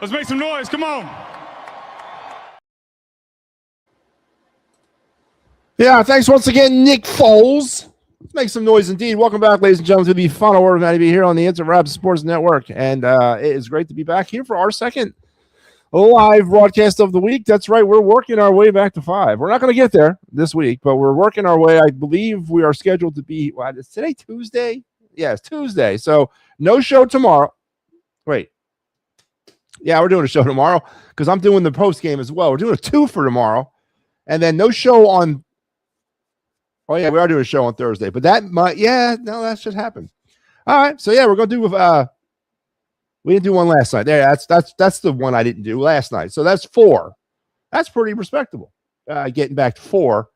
Let's make some noise. Come on. Yeah, thanks once again, Nick Foles. Let's make some noise indeed. Welcome back, ladies and gentlemen, to the final word of MattyB here on the Interrap Sports Network. And it is great to be back here for our second live broadcast of the week. That's right. We're working our way back to 5. We're not going to get there this week, but we're working our way. I believe we are scheduled to be, is today Tuesday? Yes, Tuesday. So no show tomorrow. Wait. Yeah, we're doing a show tomorrow because I'm doing the post game as well. We're doing a 2 for tomorrow. And then no show on. Oh, yeah, we are doing a show on Thursday. But that might, that should happen. All right. So, yeah, we're going to do we didn't do one last night. There, that's the one I didn't do last night. So that's 4. That's pretty respectable. Getting back to 4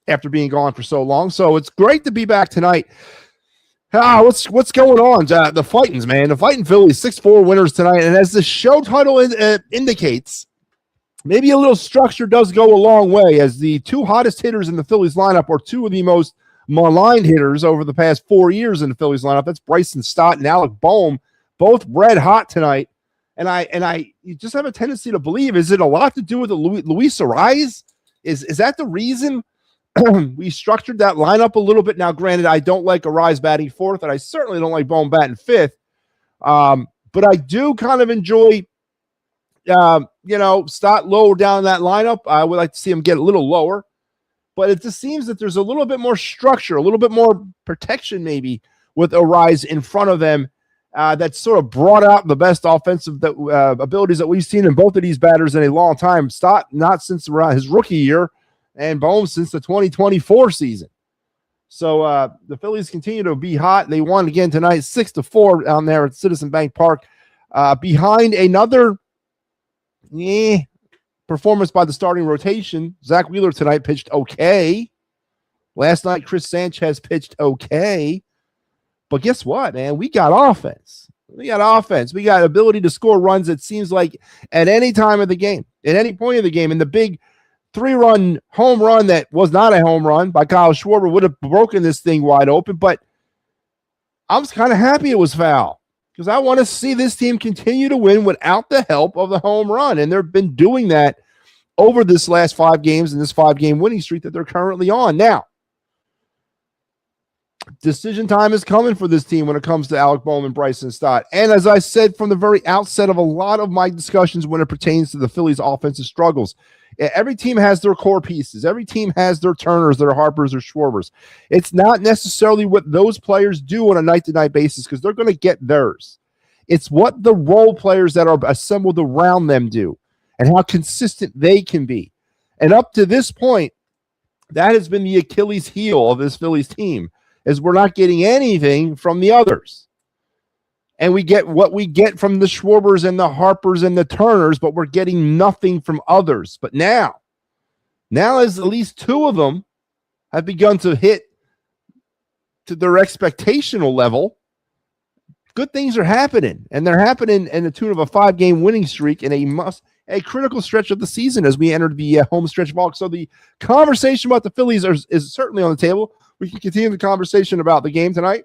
after being gone for so long. So it's great to be back tonight. What's going on? The Fightins, man. The Fighting Phillies, 6-4 winners tonight. And as the show title indicates, maybe a little structure does go a long way, as the 2 hottest hitters in the Phillies lineup are 2 of the most maligned hitters over the past 4 years in the Phillies lineup. That's Bryson Stott and Alec Boehm, both red hot tonight. And I just have a tendency to believe, is it a lot to do with the Luis Arraez? Is that the reason we structured that lineup a little bit? Now, granted, I don't like Arraez batting 4th, and I certainly don't like Boehm batting 5th. But I do kind of enjoy Stott lower down that lineup. I would like to see him get a little lower, but it just seems that there's a little bit more structure, a little bit more protection maybe with Arraez in front of them. That's sort of brought out the best offensive abilities that we've seen in both of these batters in a long time. Stott not since around his rookie year, and Boehm since the 2024 season. So the Phillies continue to be hot. They won again tonight, 6-4 down there at Citizen Bank Park, behind another performance by the starting rotation. Zach Wheeler tonight pitched okay. Last night, Chris Sanchez pitched okay. But guess what, man? We got offense. We got ability to score runs, it seems like, at any time of the game, at any point of the game. And the big 3-run home run that was not a home run by Kyle Schwarber would have broken this thing wide open. But I'm kind of happy it was foul, because I want to see this team continue to win without the help of the home run. And they've been doing that over this last 5 games and this 5-game winning streak that they're currently on. Now, decision time is coming for this team when it comes to Alec Boehm and Bryson Stott. And as I said from the very outset of a lot of my discussions when it pertains to the Phillies' offensive struggles, every team has their core pieces. Every team has their Turners, their Harpers, or Schwarbers. It's not necessarily what those players do on a night-to-night basis, because they're going to get theirs. It's what the role players that are assembled around them do and how consistent they can be. And up to this point, that has been the Achilles heel of this Phillies team, is we're not getting anything from the others. And we get what we get from the Schwarbers and the Harpers and the Turners, but we're getting nothing from others. But now as at least 2 of them have begun to hit to their expectational level, good things are happening. And they're happening in the tune of a 5-game winning streak in a critical stretch of the season as we enter the home stretch ball. So the conversation about the Phillies is certainly on the table. We can continue the conversation about the game tonight.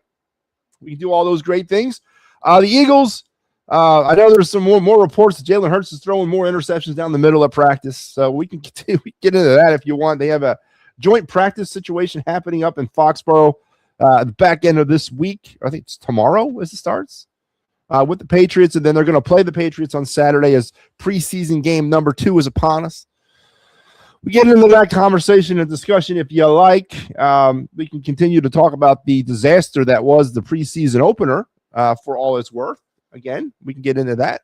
We can do all those great things. The Eagles, I know there's some more reports that Jalen Hurts is throwing more interceptions down the middle of practice. So we can continue, we can get into that if you want. They have a joint practice situation happening up in Foxborough the back end of this week. I think it's tomorrow as it starts with the Patriots. And then they're going to play the Patriots on Saturday as preseason game number 2 is upon us. We get into that conversation and discussion if you like. We can continue to talk about the disaster that was the preseason opener for all it's worth. Again, we can get into that.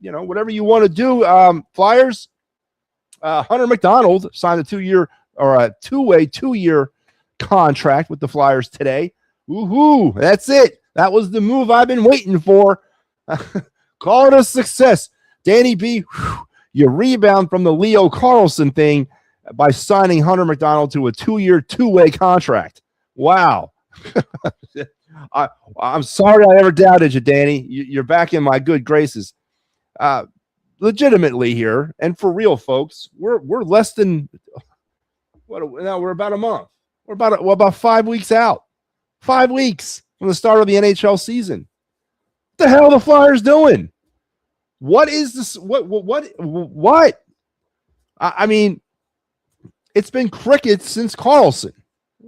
Whatever you want to do. Flyers, Hunter McDonald signed a 2-year or a two-way 2-year contract with the Flyers today. Woohoo! That's it. That was the move I've been waiting for. Call it a success. Danny B, you rebound from the Leo Carlson thing by signing Hunter McDonald to a 2-year, 2-way contract. Wow. I'm sorry I ever doubted you, Danny. You're back in my good graces. Legitimately here, and for real, folks, we're less than now we're about a month. We're about 5 weeks out. 5 weeks from the start of the NHL season. What the hell are the Flyers doing? What is this? What? I mean, it's been crickets since Carlson.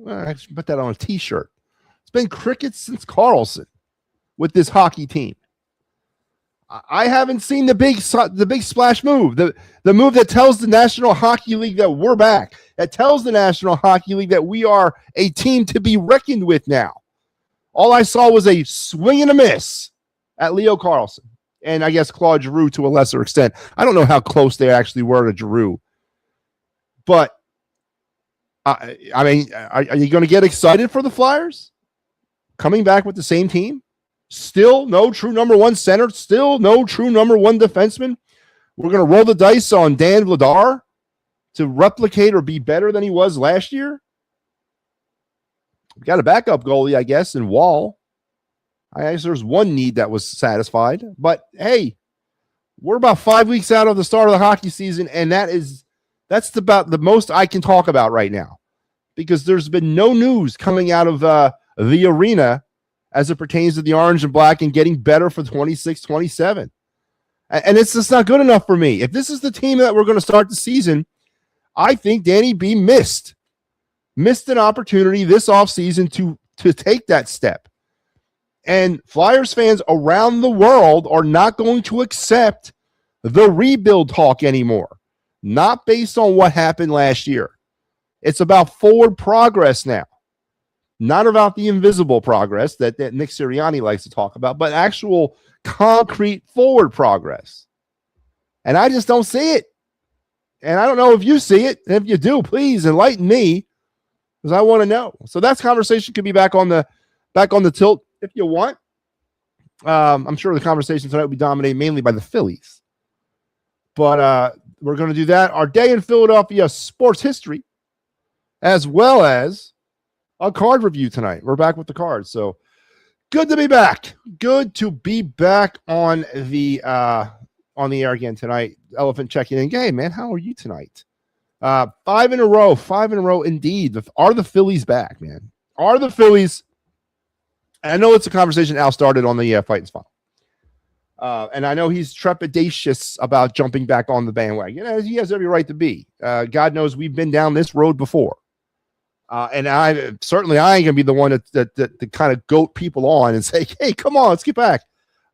I should put that on a t-shirt. It's been crickets since Carlson with this hockey team. I haven't seen the big splash move, the move that tells the National Hockey League that we're back, that tells the National Hockey League that we are a team to be reckoned with now. All I saw was a swing and a miss at Leo Carlson, and I guess Claude Giroux to a lesser extent. I don't know how close they actually were to Giroux, but I mean, are you going to get excited for the Flyers coming back with the same team? Still no true number one center. Still no true number one defenseman. We're going to roll the dice on Dan Vladar to replicate or be better than he was last year. We've got a backup goalie, I guess, in Wall. I guess there's one need that was satisfied. But, hey, we're about 5 weeks out of the start of the hockey season, and that's about the most I can talk about right now because there's been no news coming out of the arena as it pertains to the orange and black and getting better for 26-27. And it's just not good enough for me. If this is the team that we're going to start the season, I think Danny B missed an opportunity this offseason to take that step. And Flyers fans around the world are not going to accept the rebuild talk anymore. Not based on what happened last year. It's about forward progress now. Not about the invisible progress that Nick Sirianni likes to talk about, but actual concrete forward progress. And I just don't see it. And I don't know if you see it. And if you do, please enlighten me because I want to know. So that conversation could be back on the tilt if you want. I'm sure the conversation tonight will be dominated mainly by the Phillies. But we're going to do that. Our day in Philadelphia sports history, as well as a card review tonight. We're back with the cards. So good to be back. Good to be back on the air again tonight. Elephant checking in. Hey, man, how are you tonight? 5 in a row indeed. Are the Phillies back, man? Are the Phillies? And I know it's a conversation Al started on the Fight and Spot. And I know he's trepidatious about jumping back on the bandwagon, as he has every right to be. God knows we've been down this road before. And I ain't going to be the one that kind of goat people on and say, hey, come on, let's get back.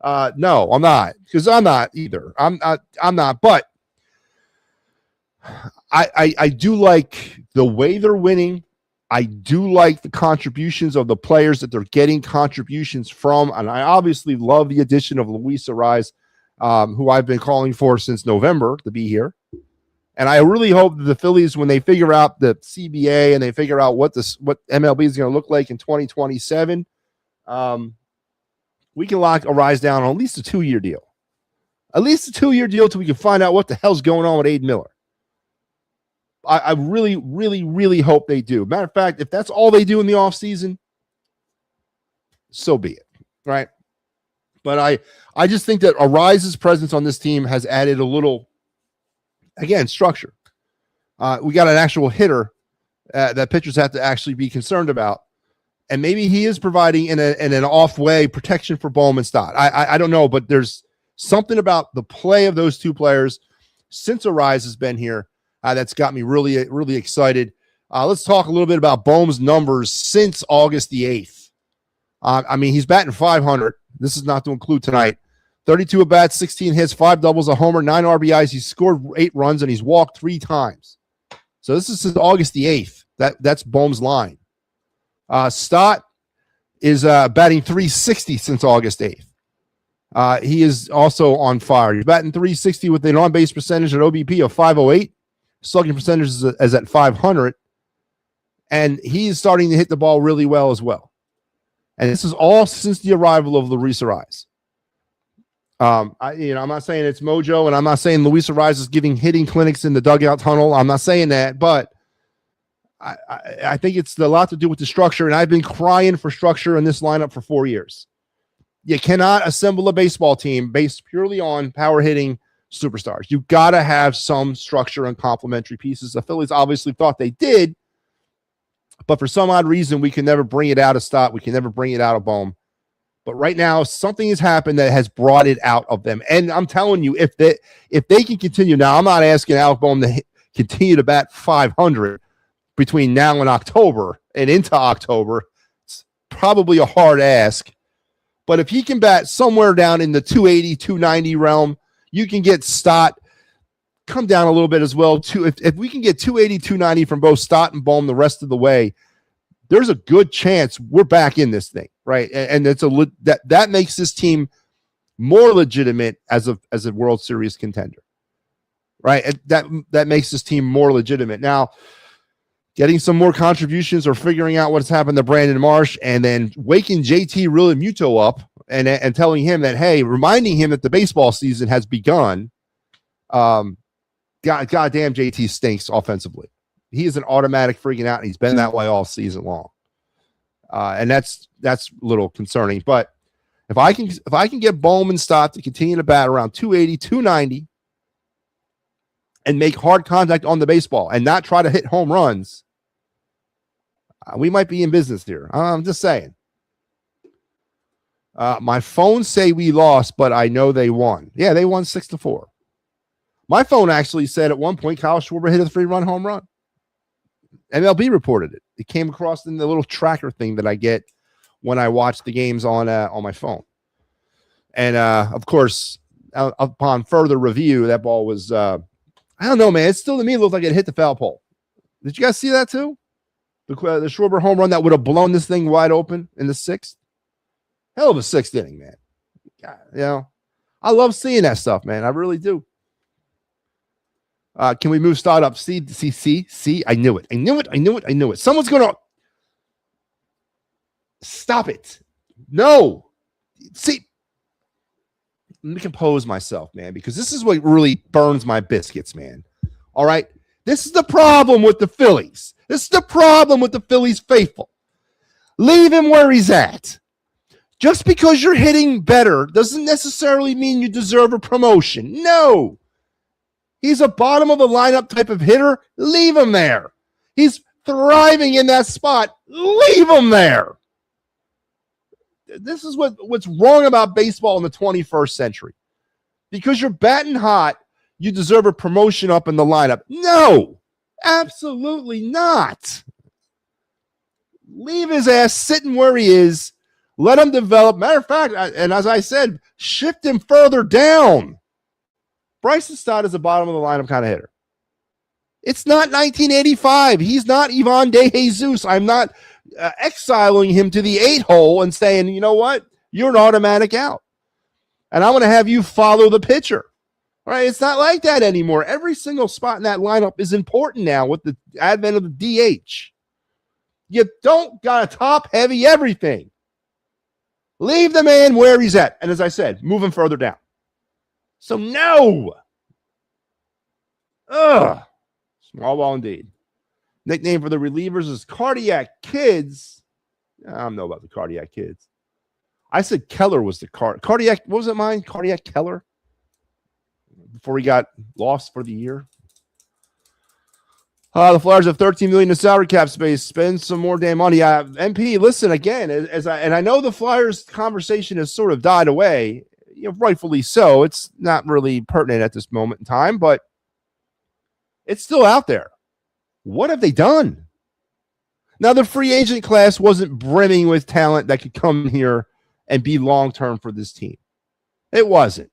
No, I'm not, because I'm not either. I'm not. But I do like the way they're winning. I do like the contributions of the players that they're getting contributions from. And I obviously love the addition of Luis Arraez, who I've been calling for since November to be here. And I really hope that the Phillies, when they figure out the CBA and they figure out what MLB is going to look like in 2027, we can lock Arraez down on at least a 2-year deal. At least a 2-year deal till we can find out what the hell's going on with Aiden Miller. I really, really, really hope they do. Matter of fact, if that's all they do in the offseason, so be it, right? But I just think that Arraez's presence on this team has added a little, again, structure. We got an actual hitter that pitchers have to actually be concerned about. And maybe he is providing in an off-way protection for Bowman Stott. I don't know, but there's something about the play of those two players since Arraez has been here that's got me really, really excited. Let's talk a little bit about Bohm's numbers since August the 8th. I mean, he's batting .500. This is not to include tonight. 32 at-bats, 16 hits, 5 doubles, a homer, 9 RBIs. He's scored 8 runs, and he's walked 3 times. So this is since August the 8th. That's Bohm's line. Stott is batting .360 since August 8th. He is also on fire. He's batting .360 with an on-base percentage at OBP of .508. Slugging percentage is at .500. And he's starting to hit the ball really well as well. And this is all since the arrival of Luis Arraez. I'm not saying it's mojo, and I'm not saying Luis Arraez is giving hitting clinics in the dugout tunnel. I'm not saying that, but I think it's a lot to do with the structure, and I've been crying for structure in this lineup for 4 years. You cannot assemble a baseball team based purely on power hitting superstars. You got to have some structure and complementary pieces. The Phillies obviously thought they did, but for some odd reason, we can never bring it out of Stott. We can never bring it out of Bohm. But right now, something has happened that has brought it out of them. And I'm telling you, if they can continue, now I'm not asking Alec Boehm to continue to bat 500 between now and October and into October. It's probably a hard ask. But if he can bat somewhere down in the 280, 290 realm, you can get Stott come down a little bit as well too. If we can get 280, 290 from both Stott and Boehm the rest of the way, there's a good chance we're back in this thing, right? And it's that makes this team more legitimate as a World Series contender, right? And that makes this team more legitimate. Now, getting some more contributions or figuring out what's happened to Brandon Marsh, and then waking JT Realmuto up and telling him that, hey, reminding him that the baseball season has begun. Goddamn, JT stinks offensively. He is an automatic freaking out, and he's been that way all season long. And that's a little concerning. But if I can get Bowman Stott to continue to bat around 280, 290, and make hard contact on the baseball and not try to hit home runs, we might be in business here. I'm just saying. My phone say we lost, but I know they won. Yeah, they won 6-4. My phone actually said at one point Kyle Schwarber hit a 3-run home run. MLB reported it. It came across in the little tracker thing that I get when I watch the games on my phone. And of course, upon further review, that ball was I don't know, man. It still to me looked like it hit the foul pole. Did you guys see that too? The Schwarber home run that would have blown this thing wide open in the 6th. Hell of a 6th inning, man. God, you know, I love seeing that stuff, man. I really do. Can we move Stott up? See. I knew it. Someone's going to stop it. No. See, let me compose myself, man, because this is what really burns my biscuits, man. All right. This is the problem with the Phillies. This is the problem with the Phillies faithful. Leave him where he's at. Just because you're hitting better doesn't necessarily mean you deserve a promotion. No. He's a bottom of the lineup type of hitter. Leave him there. He's thriving in that spot. Leave him there. This is what's wrong about baseball in the 21st century. Because you're batting hot, you deserve a promotion up in the lineup. No, absolutely not. Leave his ass sitting where he is. Let him develop. Matter of fact, and as I said, shift him further down. Bryson Stott is a bottom of the lineup kind of hitter. It's not 1985. He's not Ivan De Jesus. I'm not exiling him to the 8-hole and saying, you know what? You're an automatic out. And I'm going to have you follow the pitcher. All right? It's not like that anymore. Every single spot in that lineup is important now with the advent of the DH. You don't got to top heavy everything. Leave the man where he's at. And as I said, move him further down. So no. Small ball indeed. Nickname for the relievers is Cardiac Kids. I don't know about the Cardiac Kids. I said Keller was the Cardiac. What was it mine? Cardiac Keller? Before he got lost for the year. The Flyers have $13 million in salary cap space. Spend some more damn money. MP, listen again. I know the Flyers conversation has sort of died away. You know, rightfully so. It's not really pertinent at this moment in time, but it's still out there. What have they done? Now, the free agent class wasn't brimming with talent that could come here and be long-term for this team. It wasn't.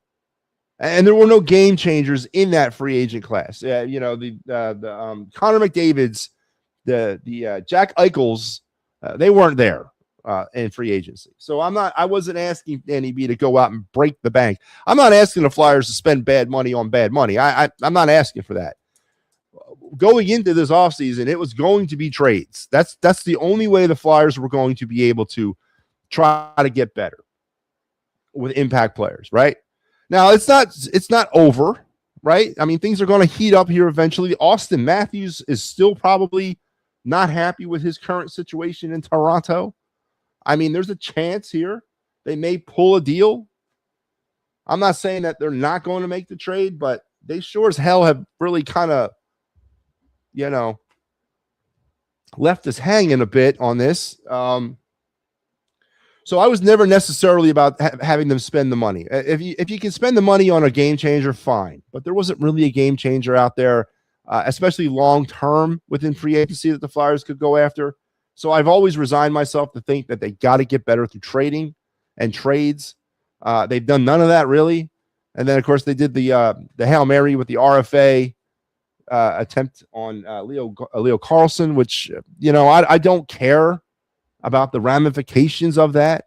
And there were no game changers in that free agent class. You know, the Connor McDavid's, the Jack Eichels, they weren't there in free agency. So I wasn't asking MattyB to go out and break the bank. I'm not asking the Flyers to spend bad money on bad money. I'm not asking for that. Going into this offseason, it was going to be trades. That's the only way the Flyers were going to be able to try to get better with impact players, right? Now, it's not over, right? I mean, things are going to heat up here eventually. Austin Matthews is still probably not happy with his current situation in Toronto. I mean, there's a chance here they may pull a deal. I'm not saying that they're not going to make the trade, but they sure as hell have really kind of, you know, left us hanging a bit on this. So I was never necessarily about having them spend the money. If you can spend the money on a game changer, fine. But there wasn't really a game changer out there, especially long term within free agency that the Flyers could go after. So I've always resigned myself to think that they got to get better through trading and trades. They've done none of that really. And then of course they did the Hail Mary with the RFA attempt on Leo Carlson, which I don't care about the ramifications of that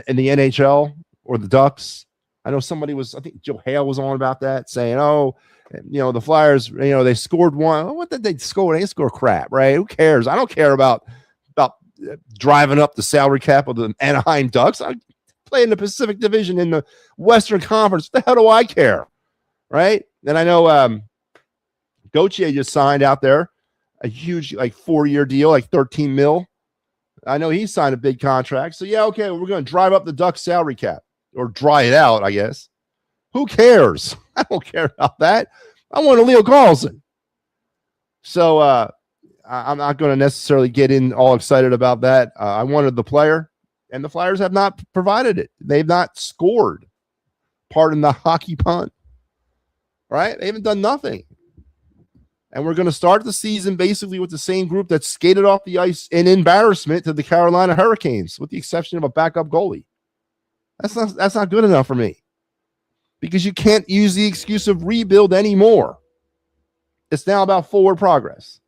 in the NHL or the Ducks. I know I think Joe Hale was on about that, saying, the Flyers, they scored one. Oh, what did they score? They didn't score crap, right? Who cares? I don't care about driving up the salary cap of the Anaheim Ducks. I play in the Pacific Division in the Western Conference. What the hell do I care, right? And I know Gauthier just signed out there a huge 4-year deal, like $13 million. I know he signed a big contract. So, yeah, okay, we're going to drive up the Ducks salary cap or dry it out, I guess. Who cares? I don't care about that. I want a Leo Carlson. So I'm not going to necessarily get in all excited about that. I wanted the player, and the Flyers have not provided it. They've not scored. Pardon the hockey pun. Right? They haven't done nothing. And we're going to start the season basically with the same group that skated off the ice in embarrassment to the Carolina Hurricanes, with the exception of a backup goalie. That's not good enough for me, because you can't use the excuse of rebuild anymore. It's now about forward progress.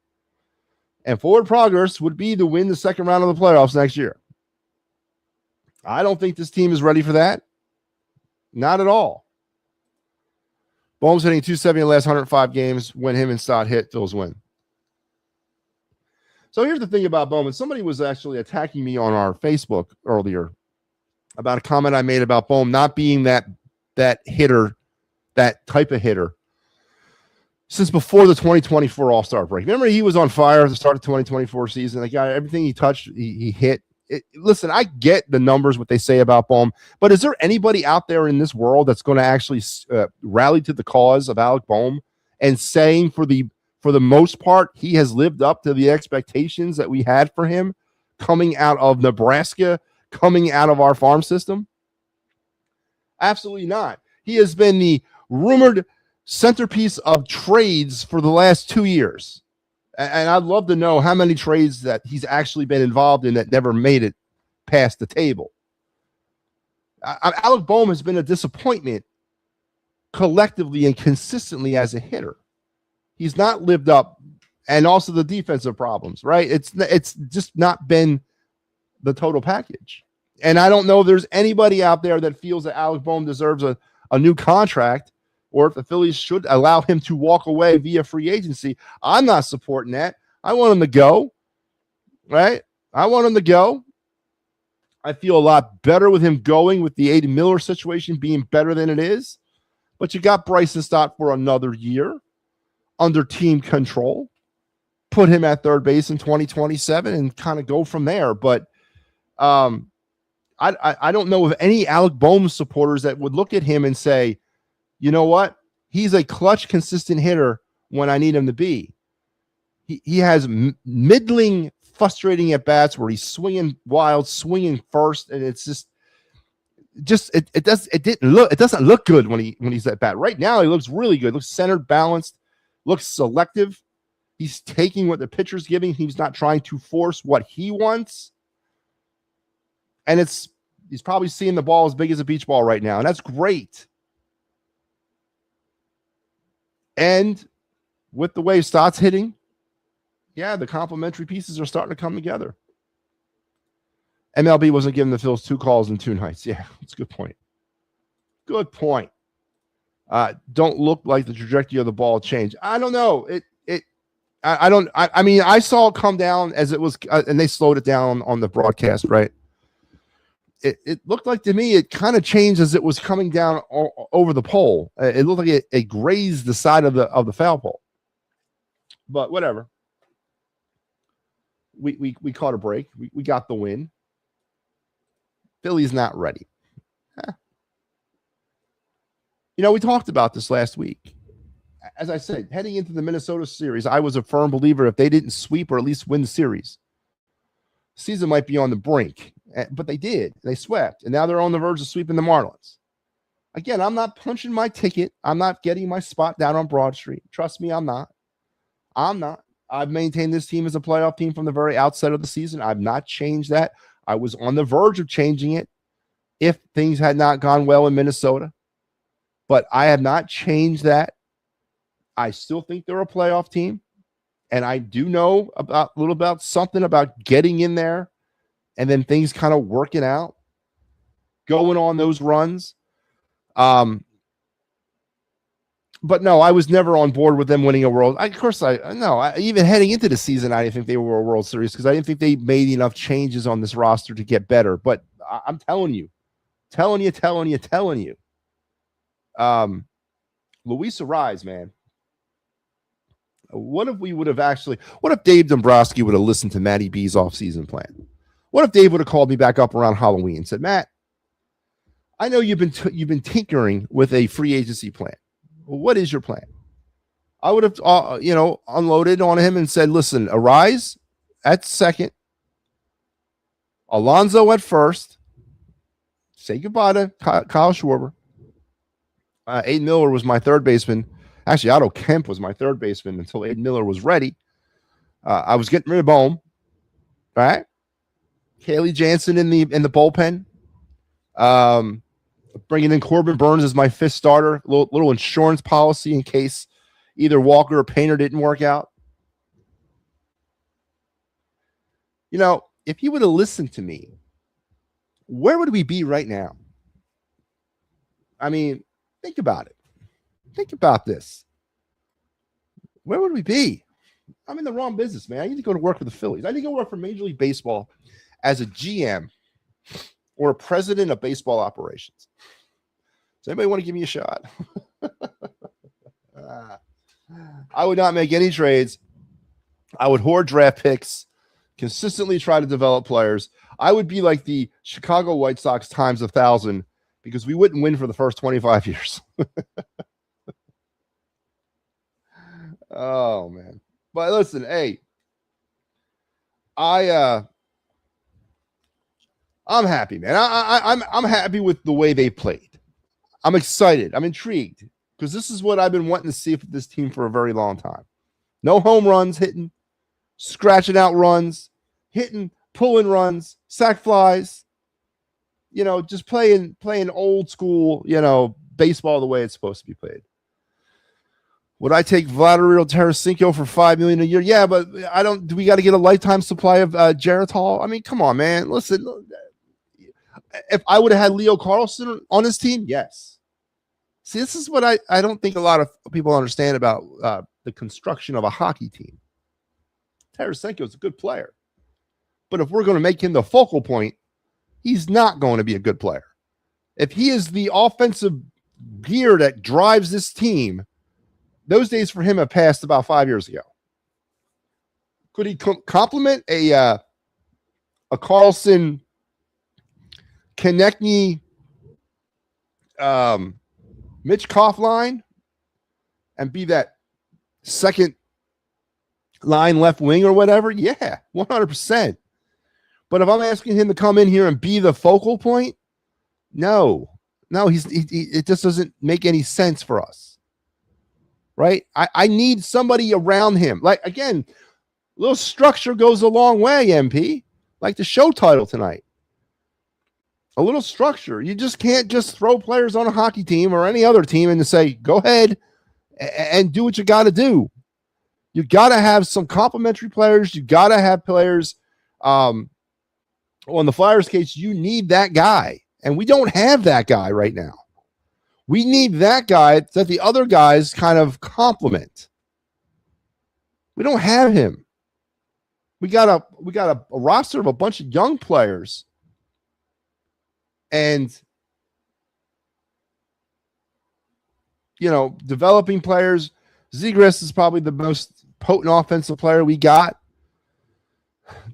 And forward progress would be to win the second round of the playoffs next year. I don't think this team is ready for that. Not at all. Bohm's hitting 270 in the last 105 games. When him and Stott hit, Phil's win. So here's the thing about Bowman. Somebody was actually attacking me on our Facebook earlier about a comment I made about Bohm not being that hitter, that type of hitter, since before the 2024 All-Star break. Remember, he was on fire at the start of the 2024 season. The guy, everything he touched, he hit. Listen, I get the numbers, what they say about Bohm, but is there anybody out there in this world that's going to actually rally to the cause of Alec Bohm and saying for the most part he has lived up to the expectations that we had for him coming out of Nebraska, coming out of our farm system? Absolutely not. He has been the rumored centerpiece of trades for the last 2 years. And I'd love to know how many trades that he's actually been involved in that never made it past the table. Alec Bohm has been a disappointment collectively and consistently as a hitter. He's not lived up, and also the defensive problems, right? It's just not been the total package. And I don't know if there's anybody out there that feels that Alec Bohm deserves a new contract, or if the Phillies should allow him to walk away via free agency. I'm not supporting that. I want him to go, right? I want him to go. I feel a lot better with him going, with the Aiden Miller situation being better than it is. But you got Bryson Stott for another year under team control. Put him at third base in 2027 and kind of go from there. But I don't know of any Alec Bohm supporters that would look at him and say, you know what? He's a clutch, consistent hitter when I need him to be. He has middling, frustrating at bats where he's swinging wild, swinging first, and it's it doesn't look good when he's at bat. Right now, he looks really good. Looks centered, balanced, looks selective. He's taking what the pitcher's giving. He's not trying to force what he wants. And he's probably seeing the ball as big as a beach ball right now, and that's great. And with the way Stott's hitting, yeah, the complementary pieces are starting to come together. MLB wasn't giving the Phils 2 calls in 2 nights. Yeah, that's a good point. Good point. Don't look like the trajectory of the ball changed. I don't know. I mean, I saw it come down as it was, and they slowed it down on the broadcast, right? It looked like to me it kind of changed as it was coming down over the pole. It looked like it grazed the side of the foul pole. But whatever. We caught a break. We got the win. Philly's not ready. We talked about this last week. As I said, heading into the Minnesota series, I was a firm believer if they didn't sweep or at least win the series, season might be on the brink. but they did. They swept, and now they're on the verge of sweeping the Marlins. Again, I'm not punching my ticket. I'm not getting my spot down on Broad Street. Trust me, I'm not. I've maintained this team as a playoff team from the very outset of the season. I've not changed that. I was on the verge of changing it if things had not gone well in Minnesota, but I have not changed that. I still think they're a playoff team, and I do know a little about something about getting in there and then things kind of working out, going on those runs. But no, I was never on board with them winning a World. Even heading into the season, I didn't think they were a World Series because I didn't think they made enough changes on this roster to get better. But I'm telling you. Luis Arise, man. What if Dave Dombrowski would have listened to Matty B's offseason plan? What if Dave would have called me back up around Halloween and said, Matt, I know you've been tinkering with a free agency plan. Well, what is your plan? I would have, unloaded on him and said, listen, Arise at second, Alonso at first, say goodbye to Kyle Schwarber. Aiden Miller was my third baseman. Actually, Otto Kemp was my third baseman until Aiden Miller was ready. I was getting rid of Bohm, right? Haley Jansen in the bullpen. Bringing in Corbin Burns as my fifth starter. Little insurance policy in case either Walker or Painter didn't work out. If he would have listened to me, where would we be right now? I mean, think about it. Think about this. Where would we be? I'm in the wrong business, man. I need to go to work for the Phillies. I need to go work for Major League Baseball as a GM or a president of baseball operations. Does anybody want to give me a shot? I would not make any trades. I would hoard draft picks, consistently try to develop players. I would be like the Chicago White Sox times 1,000 because we wouldn't win for the first 25 years. Oh, man. But listen, hey, I'm happy, man. I'm happy with the way they played. I'm excited. I'm intrigued because this is what I've been wanting to see from this team for a very long time. No home runs hitting, scratching out runs, hitting, pulling runs, sack flies. Just playing old school, baseball the way it's supposed to be played. Would I take Vladimir Tarasenko for $5 million a year? Yeah, but I don't. Do we got to get a lifetime supply of Geritol? I mean, come on, man. Listen, if I would have had Leo Carlson on his team, yes. See, this is what I don't think a lot of people understand about the construction of a hockey team. Tarasenko is a good player, but if we're going to make him the focal point, he's not going to be a good player. If he is the offensive gear that drives this team, those days for him have passed about 5 years ago. Could he complement a Carlson, Konechny, Mitch Koff line and be that second line left wing or whatever? Yeah, 100%. But if I'm asking him to come in here and be the focal point, no, it just doesn't make any sense for us. Right? I need somebody around him. Like, again, a little structure goes a long way, MP. Like the show title tonight. A little structure. You just can't just throw players on a hockey team or any other team and say, go ahead and do what you got to do. You got to have some complementary players. You got to have players. On the Flyers case, you need that guy. And we don't have that guy right now. We need that guy that the other guys kind of complement. We don't have him. We got a roster of a bunch of young players. And, developing players. Zegras is probably the most potent offensive player we got.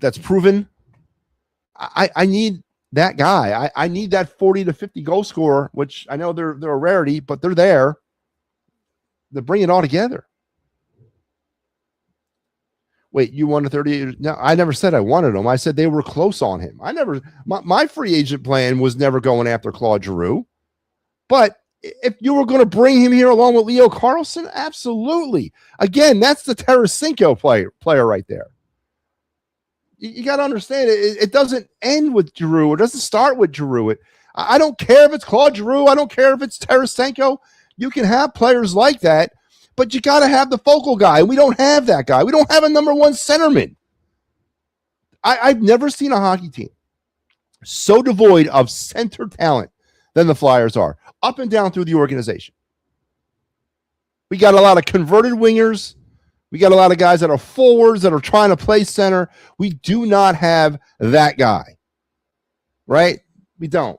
That's proven. I need that guy. I need that 40 to 50 goal scorer, which I know they're a rarity, but they're there to bring it all together. Wait, you wanted 38? No, I never said I wanted him. I said they were close on him. My free agent plan was never going after Claude Giroux. But if you were going to bring him here along with Leo Carlson, absolutely. Again, that's the Tarasenko player right there. You got to understand it doesn't end with Giroux. It doesn't start with Giroux. I don't care if it's Claude Giroux. I don't care if it's Tarasenko. You can have players like that, but you got to have the focal guy. We don't have that guy. We don't have a number one centerman. I've never seen a hockey team so devoid of center talent than the Flyers are, up and down through the organization. We got a lot of converted wingers. We got a lot of guys that are forwards that are trying to play center. We do not have that guy, right? We don't.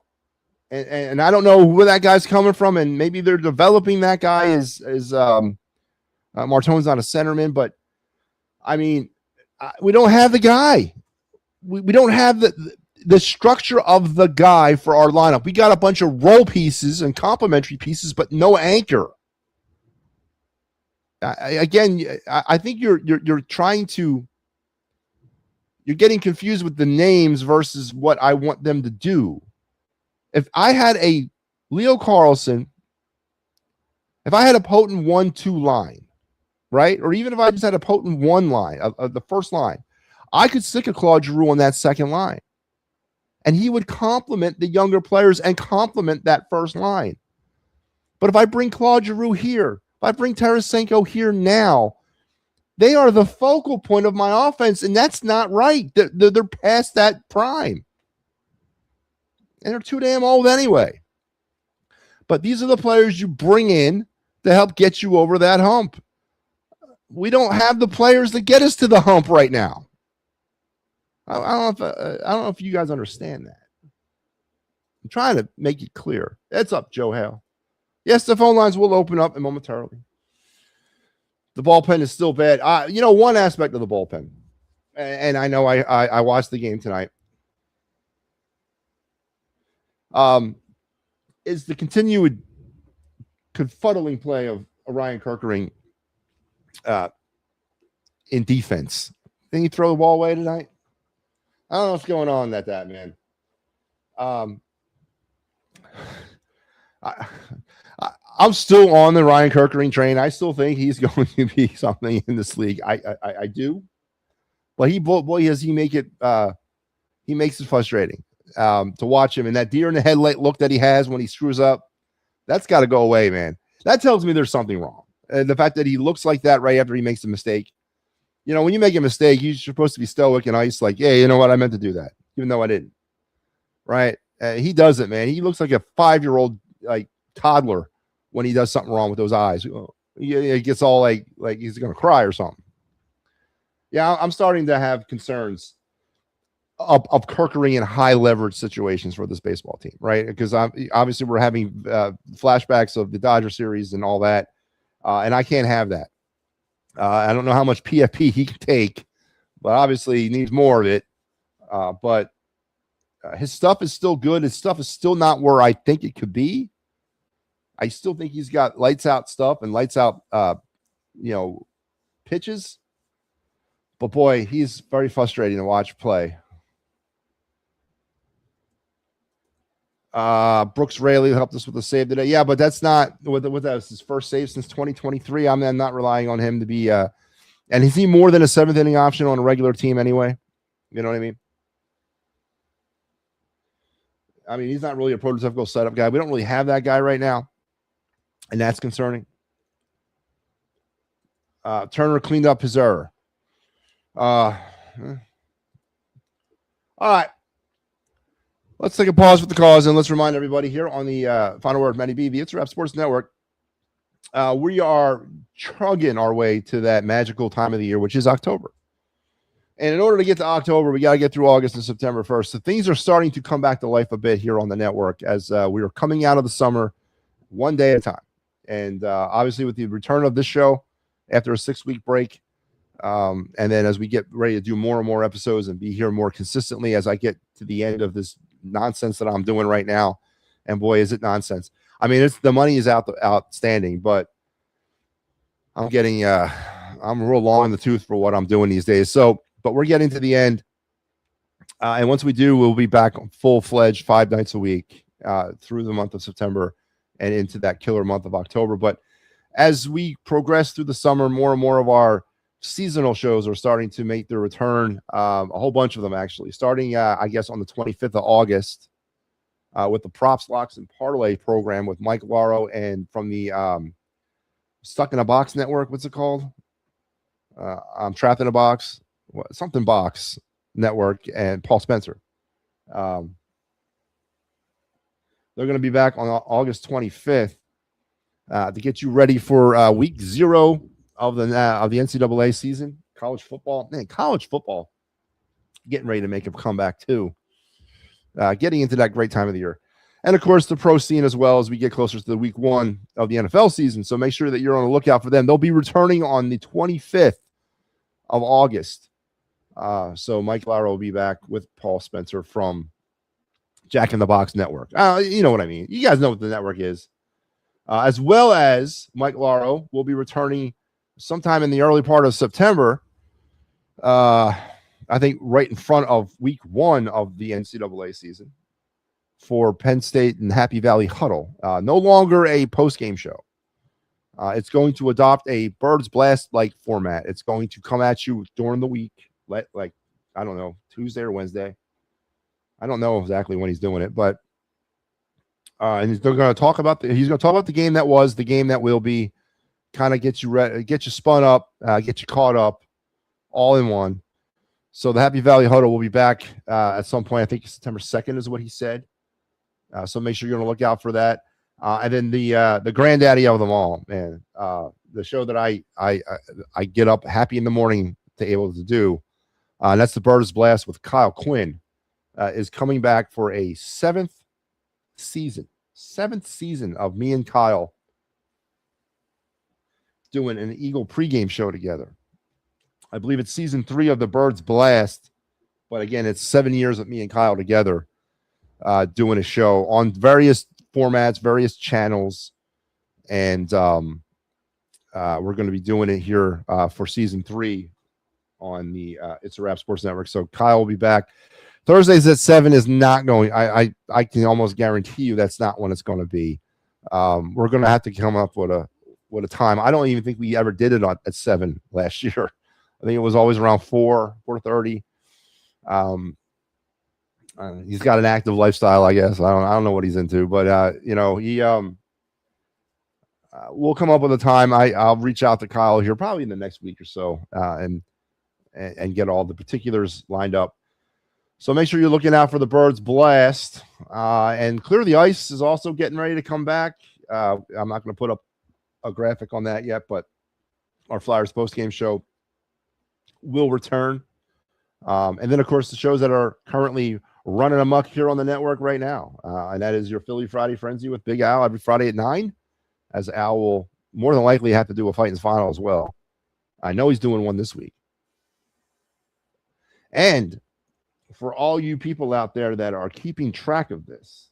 And I don't know where that guy's coming from, and maybe they're developing that guy as Martone's not a centerman, but I mean, we don't have the guy. We don't have the structure of the guy for our lineup. We got a bunch of role pieces and complementary pieces, but no anchor. I think you're trying to. You're getting confused with the names versus what I want them to do. If I had a Leo Carlson, if I had a potent 1-2 line, right? Or even if I just had a potent 1 line, of the first line, I could stick a Claude Giroux on that second line. And he would complement the younger players and complement that first line. But if I bring Claude Giroux here, if I bring Tarasenko here now, they are the focal point of my offense, and that's not right. They're past that prime. And they're too damn old anyway. But these are the players you bring in to help get you over that hump. We don't have the players that get us to the hump right now. I don't know if you guys understand that. I'm trying to make it clear. It's up, Joe Hale. Yes, the phone lines will open up momentarily. The bullpen is still bad. One aspect of the bullpen, and I know I watched the game tonight, is the continued confuddling play of Ryan Kerkering in defense. Didn't he throw the ball away tonight? I don't know what's going on that man. I'm still on the Ryan Kerkering train. I still think he's going to be something in this league. I do, but he makes it frustrating to watch him, and that deer in the headlight look that he has when he screws up, that's got to go away, man. That tells me there's something wrong. And the fact that he looks like that right after he makes a mistake. When you make a mistake, you're supposed to be stoic and ice, like, yeah, you know what? I meant to do that, even though I didn't. Right? He does it, man. He looks like a 5-year-old like toddler when he does something wrong with those eyes. He gets all like he's going to cry or something. Yeah, I'm starting to have concerns of Kerkering in high leverage situations for this baseball team, right? Because obviously we're having flashbacks of the Dodger series and all that, and I can't have that. I don't know how much PFP he can take, but obviously he needs more of it. But his stuff is still good. His stuff is still not where I think it could be. I still think he's got lights out stuff and lights out, pitches. But boy, he's very frustrating to watch play. Brooks Raley helped us with the save today. Yeah, but that's not with that was his first save since 2023. I'm not relying on him to be and is he more than a 7th inning option on a regular team anyway? You know what I mean? He's not really a prototypical setup guy. We don't really have that guy right now, and that's concerning. Turner cleaned up his error. All right. Let's take a pause with the cause, and let's remind everybody here on the Final Word MattyB, the Ep302 Sports Network. We are chugging our way to that magical time of the year, which is October. And in order to get to October, we got to get through August and September 1st. So things are starting to come back to life a bit here on the network as we are coming out of the summer one day at a time. And obviously with the return of this show after a 6-week break, and then as we get ready to do more and more episodes and be here more consistently as I get to the end of this nonsense that I'm doing right now. And boy, is it nonsense. The money is outstanding, but I'm getting I'm real long in the tooth for what I'm doing these days. So, but we're getting to the end. And once we do, we'll be back full-fledged 5 nights a week through the month of September and into that killer month of October. But as we progress through the summer, more and more of our seasonal shows are starting to make their return. A whole bunch of them, actually, starting, I guess, on the 25th of August with the Props, Locks, and Parlay program with Mike Laro and from the Stuck in a Box Network. What's it called? I'm Trapped in a Box. Something Box Network and Paul Spencer. They're going to be back on August 25th to get you ready for week 0 of the NCAA season. College football, getting ready to make a comeback too. Getting into that great time of the year, and of course the pro scene as well as we get closer to the week 1 of the NFL season. So make sure that you're on the lookout for them. They'll be returning on the 25th of August. So Mike Laro will be back with Paul Spencer from Jack in the Box Network. You know what I mean. You guys know what the network is. As well as Mike Laro will be returning sometime in the early part of September. I think right in front of week 1 of the NCAA season for Penn State and Happy Valley Huddle. No longer a post-game show. It's going to adopt a Birds Blast-like format. It's going to come at you during the week, like I don't know, Tuesday or Wednesday. I don't know exactly when he's doing it, but and he's going to talk about the game that was, the game that will be, kind of get you ready, get you spun up, get you caught up, all in one. So the Happy Valley Huddle will be back at some point. I think September 2nd is what he said. So make sure you're going to look out for that. And then the granddaddy of them all, man, the show that I get up happy in the morning to able to do, and that's the Birds Blast with Kyle Quinn, is coming back for a 7th season of me and Kyle doing an Eagle pregame show together. I believe it's season 3 of the Birds Blast, but again, it's 7 years with me and Kyle together doing a show on various formats, various channels, and we're going to be doing it here for season 3 on the It's a Wrap Sports Network. So Kyle will be back. Thursdays at 7 is not going. I can almost guarantee you that's not when it's going to be. We're going to have to come up with a time. I don't even think we ever did it at 7 last year. I think it was always around 4:30. He's got an active lifestyle, I guess. I don't know what he's into, but he we'll come up with a time. I'll reach out to Kyle here probably in the next week or so, and get all the particulars lined up. So make sure you're looking out for the Birds Blast. And Clear the Ice is also getting ready to come back. I'm not going to put up a graphic on that yet, but our Flyers post-game show will return. And then, of course, the shows that are currently running amok here on the network right now. And that is your Philly Friday Frenzy with Big Al every Friday at 9, as Al will more than likely have to do a Fightins final as well. I know he's doing one this week. And for all you people out there that are keeping track of this,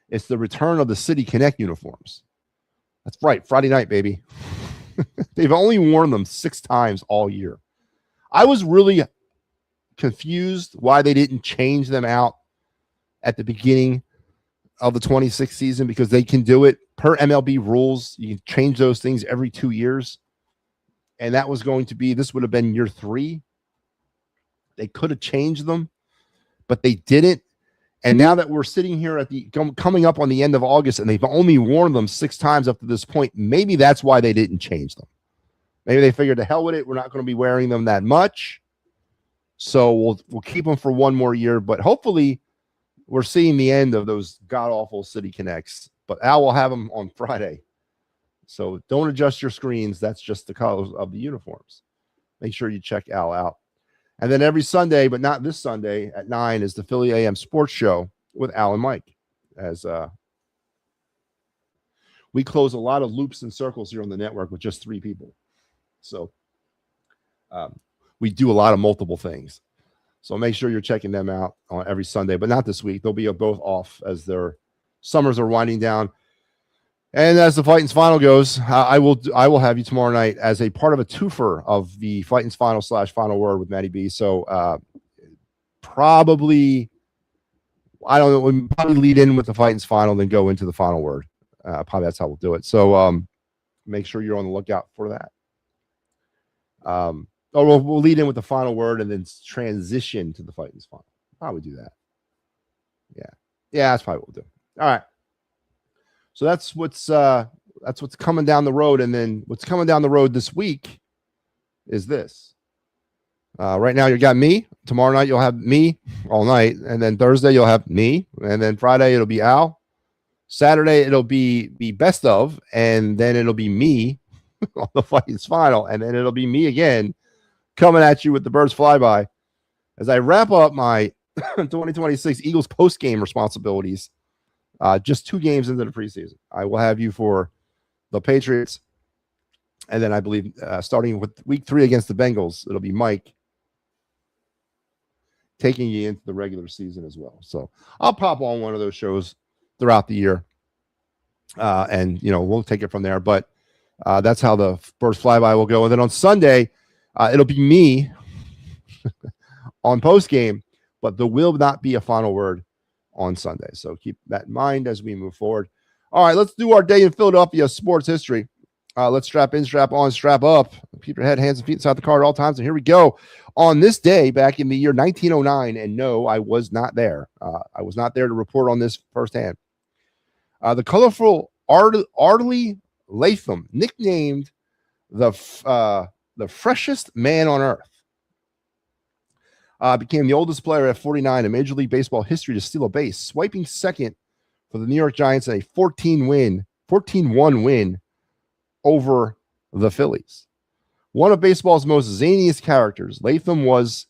it's the return of the City Connect uniforms. That's right, Friday night, baby. They've only worn them 6 times all year. I was really confused why they didn't change them out at the beginning of the 26th season, because they can do it per MLB rules. You can change those things every 2 years. And that was going to be, this would have been year 3. They could have changed them, but they didn't. And now that we're sitting here at the coming up on the end of August, and they've only worn them 6 times up to this point, maybe that's why they didn't change them. Maybe they figured, to hell with it, we're not going to be wearing them that much, so we'll keep them for 1 more year. But hopefully, we're seeing the end of those god awful City Connects. But Al will have them on Friday, so don't adjust your screens. That's just the colors of the uniforms. Make sure you check Al out. And then every Sunday, but not this Sunday, at 9 is the Philly AM Sports Show with Al and Mike. As we close a lot of loops and circles here on the network with just 3 people. So we do a lot of multiple things. So make sure you're checking them out on every Sunday, but not this week. They'll be both off as their summers are winding down. And as the Fightins Final goes, I will have you tomorrow night as a part of a twofer of the Fightins Final / Final Word with MattyB. So probably, I don't know, we'll probably lead in with the Fightins Final, then go into the Final Word. Probably that's how we'll do it. So make sure you're on the lookout for that. Or we'll lead in with the Final Word and then transition to the Fightins Final. Probably do that. Yeah, that's probably what we'll do. All right. So that's what's coming down the road, and then what's coming down the road this week is this. Right now you got me. Tomorrow night you'll have me all night, and then Thursday you'll have me, and then Friday it'll be Al. Saturday it'll be best of, and then it'll be me on the Fightins Final, and then it'll be me again coming at you with the Birds Flyby as I wrap up my 2026 Eagles post-game responsibilities. Just 2 games into the preseason. I will have you for the Patriots. And then I believe starting with week 3 against the Bengals, it'll be Mike taking you into the regular season as well. So I'll pop on one of those shows throughout the year. And, we'll take it from there. But that's how the Birds Flyby will go. And then on Sunday, it'll be me on post-game, but there will not be a final word on Sunday. So keep that in mind as we move forward. All right, let's do our day in Philadelphia sports history. Let's strap in, strap on, strap up. Keep your head, hands, and feet inside the car at all times. And here we go. On this day back in the year 1909, and no, I was not there. I was not there to report on this firsthand. The colorful Arley Latham, nicknamed the freshest man on earth, became the oldest player at 49 in Major League Baseball history to steal a base, swiping second for the New York Giants in a 14-1 win over the Phillies. One of baseball's most zaniest characters, Latham was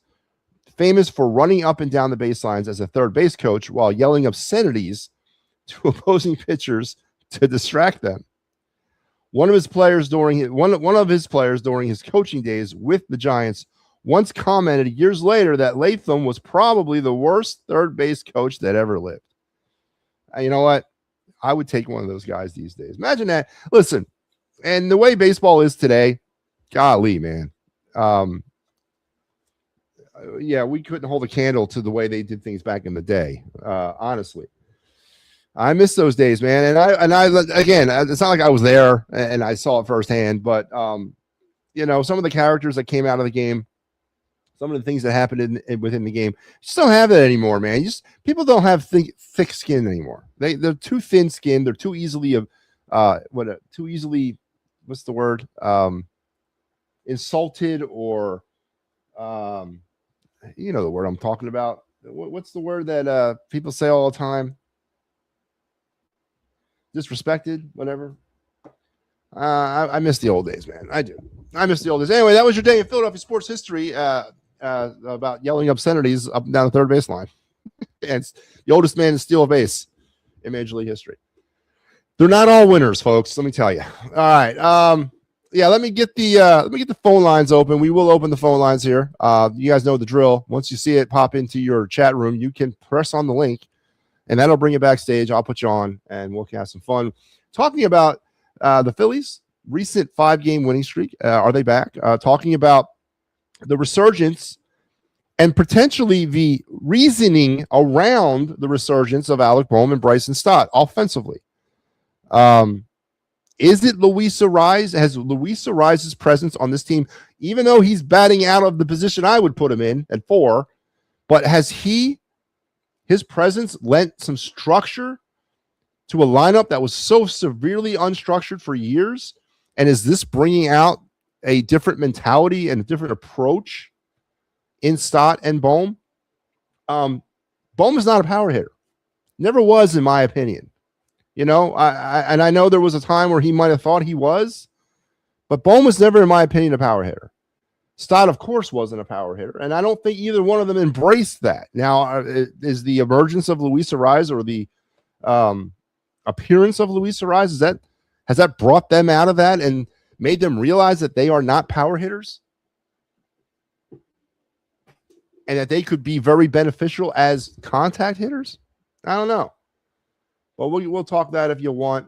famous for running up and down the baselines as a third base coach while yelling obscenities to opposing pitchers to distract them. One of his players during his coaching days with the Giants once commented years later that Latham was probably the worst third base coach that ever lived. You know what? I would take one of those guys these days. Imagine that. Listen, and the way baseball is today, golly, man. Yeah, we couldn't hold a candle to the way they did things back in the day. Honestly, I miss those days, man. And I again, it's not like I was there and I saw it firsthand, but some of the characters that came out of the game, some of the things that happened within the game, just don't have that anymore, man. People don't have thick skin anymore. They're too thin skinned. They're too easily what's the word? Insulted, or the word I'm talking about. What's the word that people say all the time? Disrespected, whatever. I miss the old days, man. I do. I miss the old days. Anyway, that was your day in Philadelphia sports history about yelling obscenities up and down the third baseline. And it's the oldest man to steal a base in Major League history. They're not all winners, folks. Let me tell you. All right. Let me get the phone lines open. We will open the phone lines here. You guys know the drill. Once you see it pop into your chat room, you can press on the link, and that'll bring you backstage. I'll put you on, and we'll have some fun talking about the Phillies' recent 5-game winning streak. Are they back? Talking about the resurgence and potentially the reasoning around the resurgence of Alec Bohm and Bryson Stott offensively. Is it Luis Arraez? Has Luis Arraez's presence on this team, even though he's batting out of the position I would put him in at 4, but has his presence lent some structure to a lineup that was so severely unstructured for years? And is this bringing out a different mentality and a different approach in Stott and Bohm? Bohm is not a power hitter. Never was, in my opinion. I know there was a time where he might have thought he was, but Bohm was never, in my opinion, a power hitter. Stott, of course, wasn't a power hitter, and I don't think either one of them embraced that. Now, is the emergence of Luis Arraez or the appearance of Luis Arraez, has that brought them out of that and made them realize that they are not power hitters and that they could be very beneficial as contact hitters? I don't know. But we'll talk that if you want.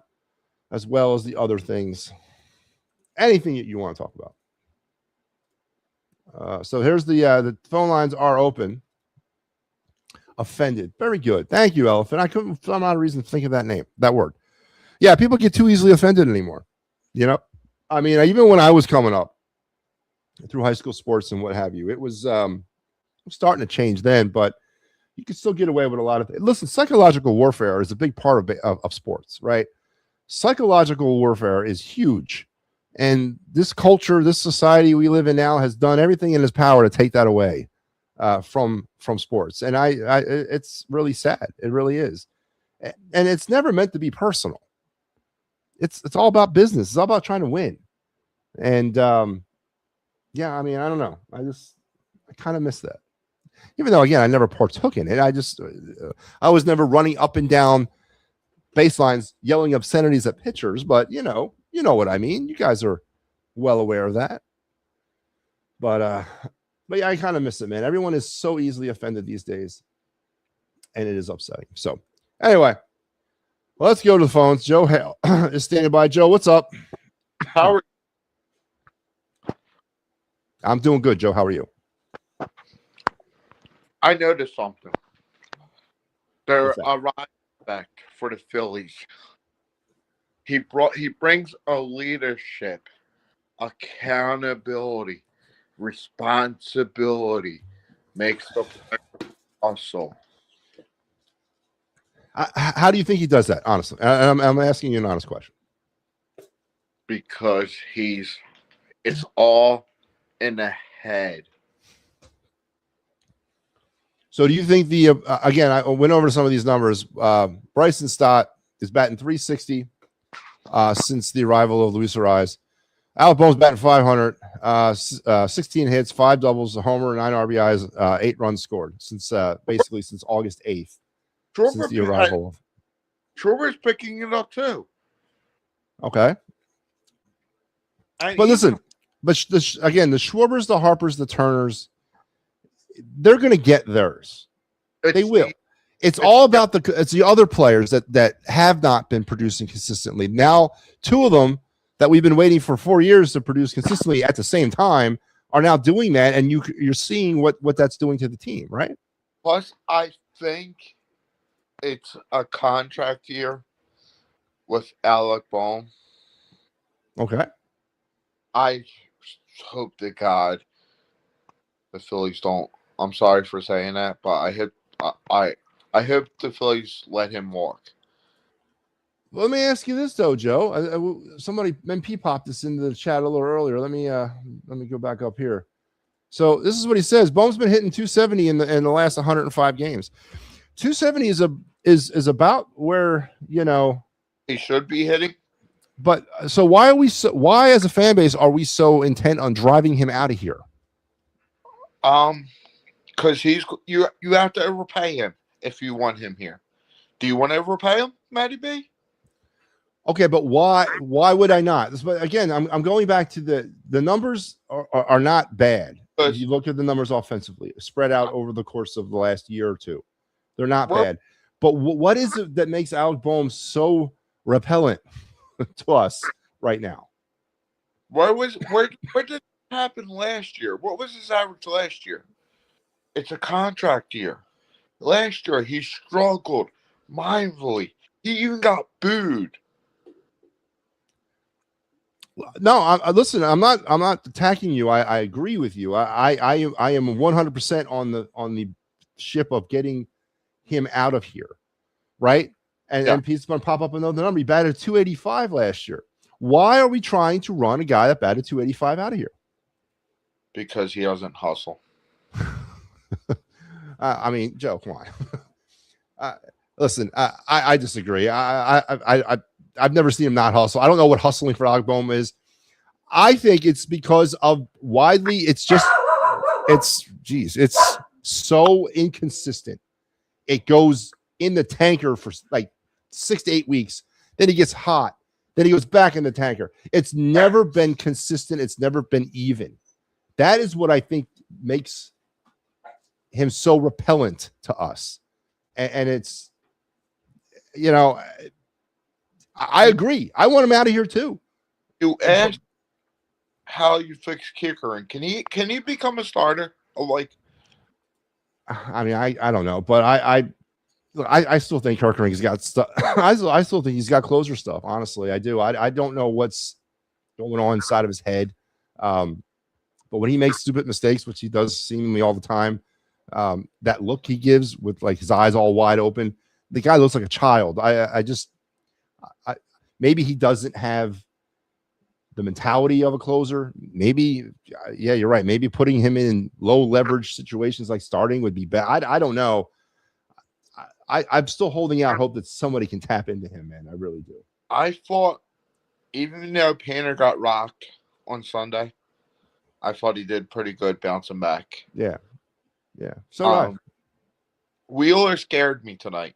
as well as the other things. Anything that you want to talk about. So here's the phone lines are open. Offended. Very good. Thank you, Elephant. I couldn't find out a reason to think of that word. Yeah, people get too easily offended anymore. You know, I mean, even when I was coming up through high school sports and what have you, it was starting to change then, but you can still get away with a lot of things. Listen, psychological warfare is a big part of sports, right? Psychological warfare is huge. And this culture, this society we live in now has done everything in its power to take that away from sports. And it's really sad. It really is. And it's never meant to be personal. It's all about business. It's all about trying to win. And yeah, I mean, I don't know. I kind of miss that. Even though, again, I never partook in it. I was never running up and down baselines yelling obscenities at pitchers, but you know what I mean. You guys are well aware of that. But yeah, I kind of miss it, man. Everyone is so easily offended these days, and it is upsetting. So anyway, let's go to the phones. Joe Hale is standing by. Joe, what's up? How are you? I'm doing good, Joe. How are you? I noticed something. They're a running back for the Phillies. He brings a leadership, accountability, responsibility, makes the player hustle. How do you think he does that? Honestly, I'm asking you an honest question. Because it's all in the head. So do you think again, I went over some of these numbers. Bryson Stott is batting .360 since the arrival of Luis Ariz. Alec Boehm's batting .500, 16 hits, 5 doubles, a homer, 9 RBIs, 8 runs scored since August 8th. Since the arrival. Schwarber's picking it up too. Okay. But listen, again, the Schwarbers, the Harpers, the Turners, they're going to get theirs. They will. It's all about the other players that have not been producing consistently. Now, 2 of them that we've been waiting for 4 years to produce consistently at the same time are now doing that, and you're seeing what that's doing to the team, right? Plus, I think it's a contract year with Alec Boehm. Okay. I hope to God the Phillies don't. I'm sorry for saying that, but I hope the Phillies let him walk. Let me ask you this though, Joe. Somebody MP popped this into the chat a little earlier. Let me go back up here. So this is what he says. Boehm's been hitting .270 in the last 105 games. .270 is about where he should be hitting. But so why as a fan base are we so intent on driving him out of here? Because you have to overpay him if you want him here. Do you want to overpay him, MattyB? Okay, but why would I not? But again, I'm going back to the numbers are not bad. If you look at the numbers offensively, spread out over the course of the last year or two, they're not bad. But what is it that makes Alec Boehm so repellent to us right now? Where did it happen last year? What was his average last year? It's a contract year. Last year he struggled mightily. He even got booed. No, listen. I'm not attacking you. I agree with you. I am 100% on the ship of getting him out of here, right? And he's going to pop up another number. He batted .285 last year. Why are we trying to run a guy that batted .285 out of here? Because he doesn't hustle. I mean, Joe, come on. Listen, I disagree. I've never seen him not hustle. I don't know what hustling for Alec Boehm is. I think it's because of it's so inconsistent. It goes in the tanker for like 6 to 8 weeks. Then he gets hot. Then he goes back in the tanker. It's never been consistent. It's never been even. That is what I think makes him so repellent to us. And it's, I agree. I want him out of here too. You asked how you fix kicker, and can he become a starter? Like, I mean, I don't know, but I still think Kirkering's got stuff. I still think he's got closer stuff. Honestly, I do. I don't know what's going on inside of his head. But when he makes stupid mistakes, which he does seemingly all the time, that look he gives with like his eyes all wide open, the guy looks like a child. I maybe he doesn't have the mentality of a closer. Maybe, yeah, you're right. Maybe putting him in low leverage situations like starting would be bad. I don't know. I'm still holding out hope that somebody can tap into him, man. I really do. I thought, even though Painter got rocked on Sunday, I thought he did pretty good bouncing back. Yeah. So Wheeler scared me tonight,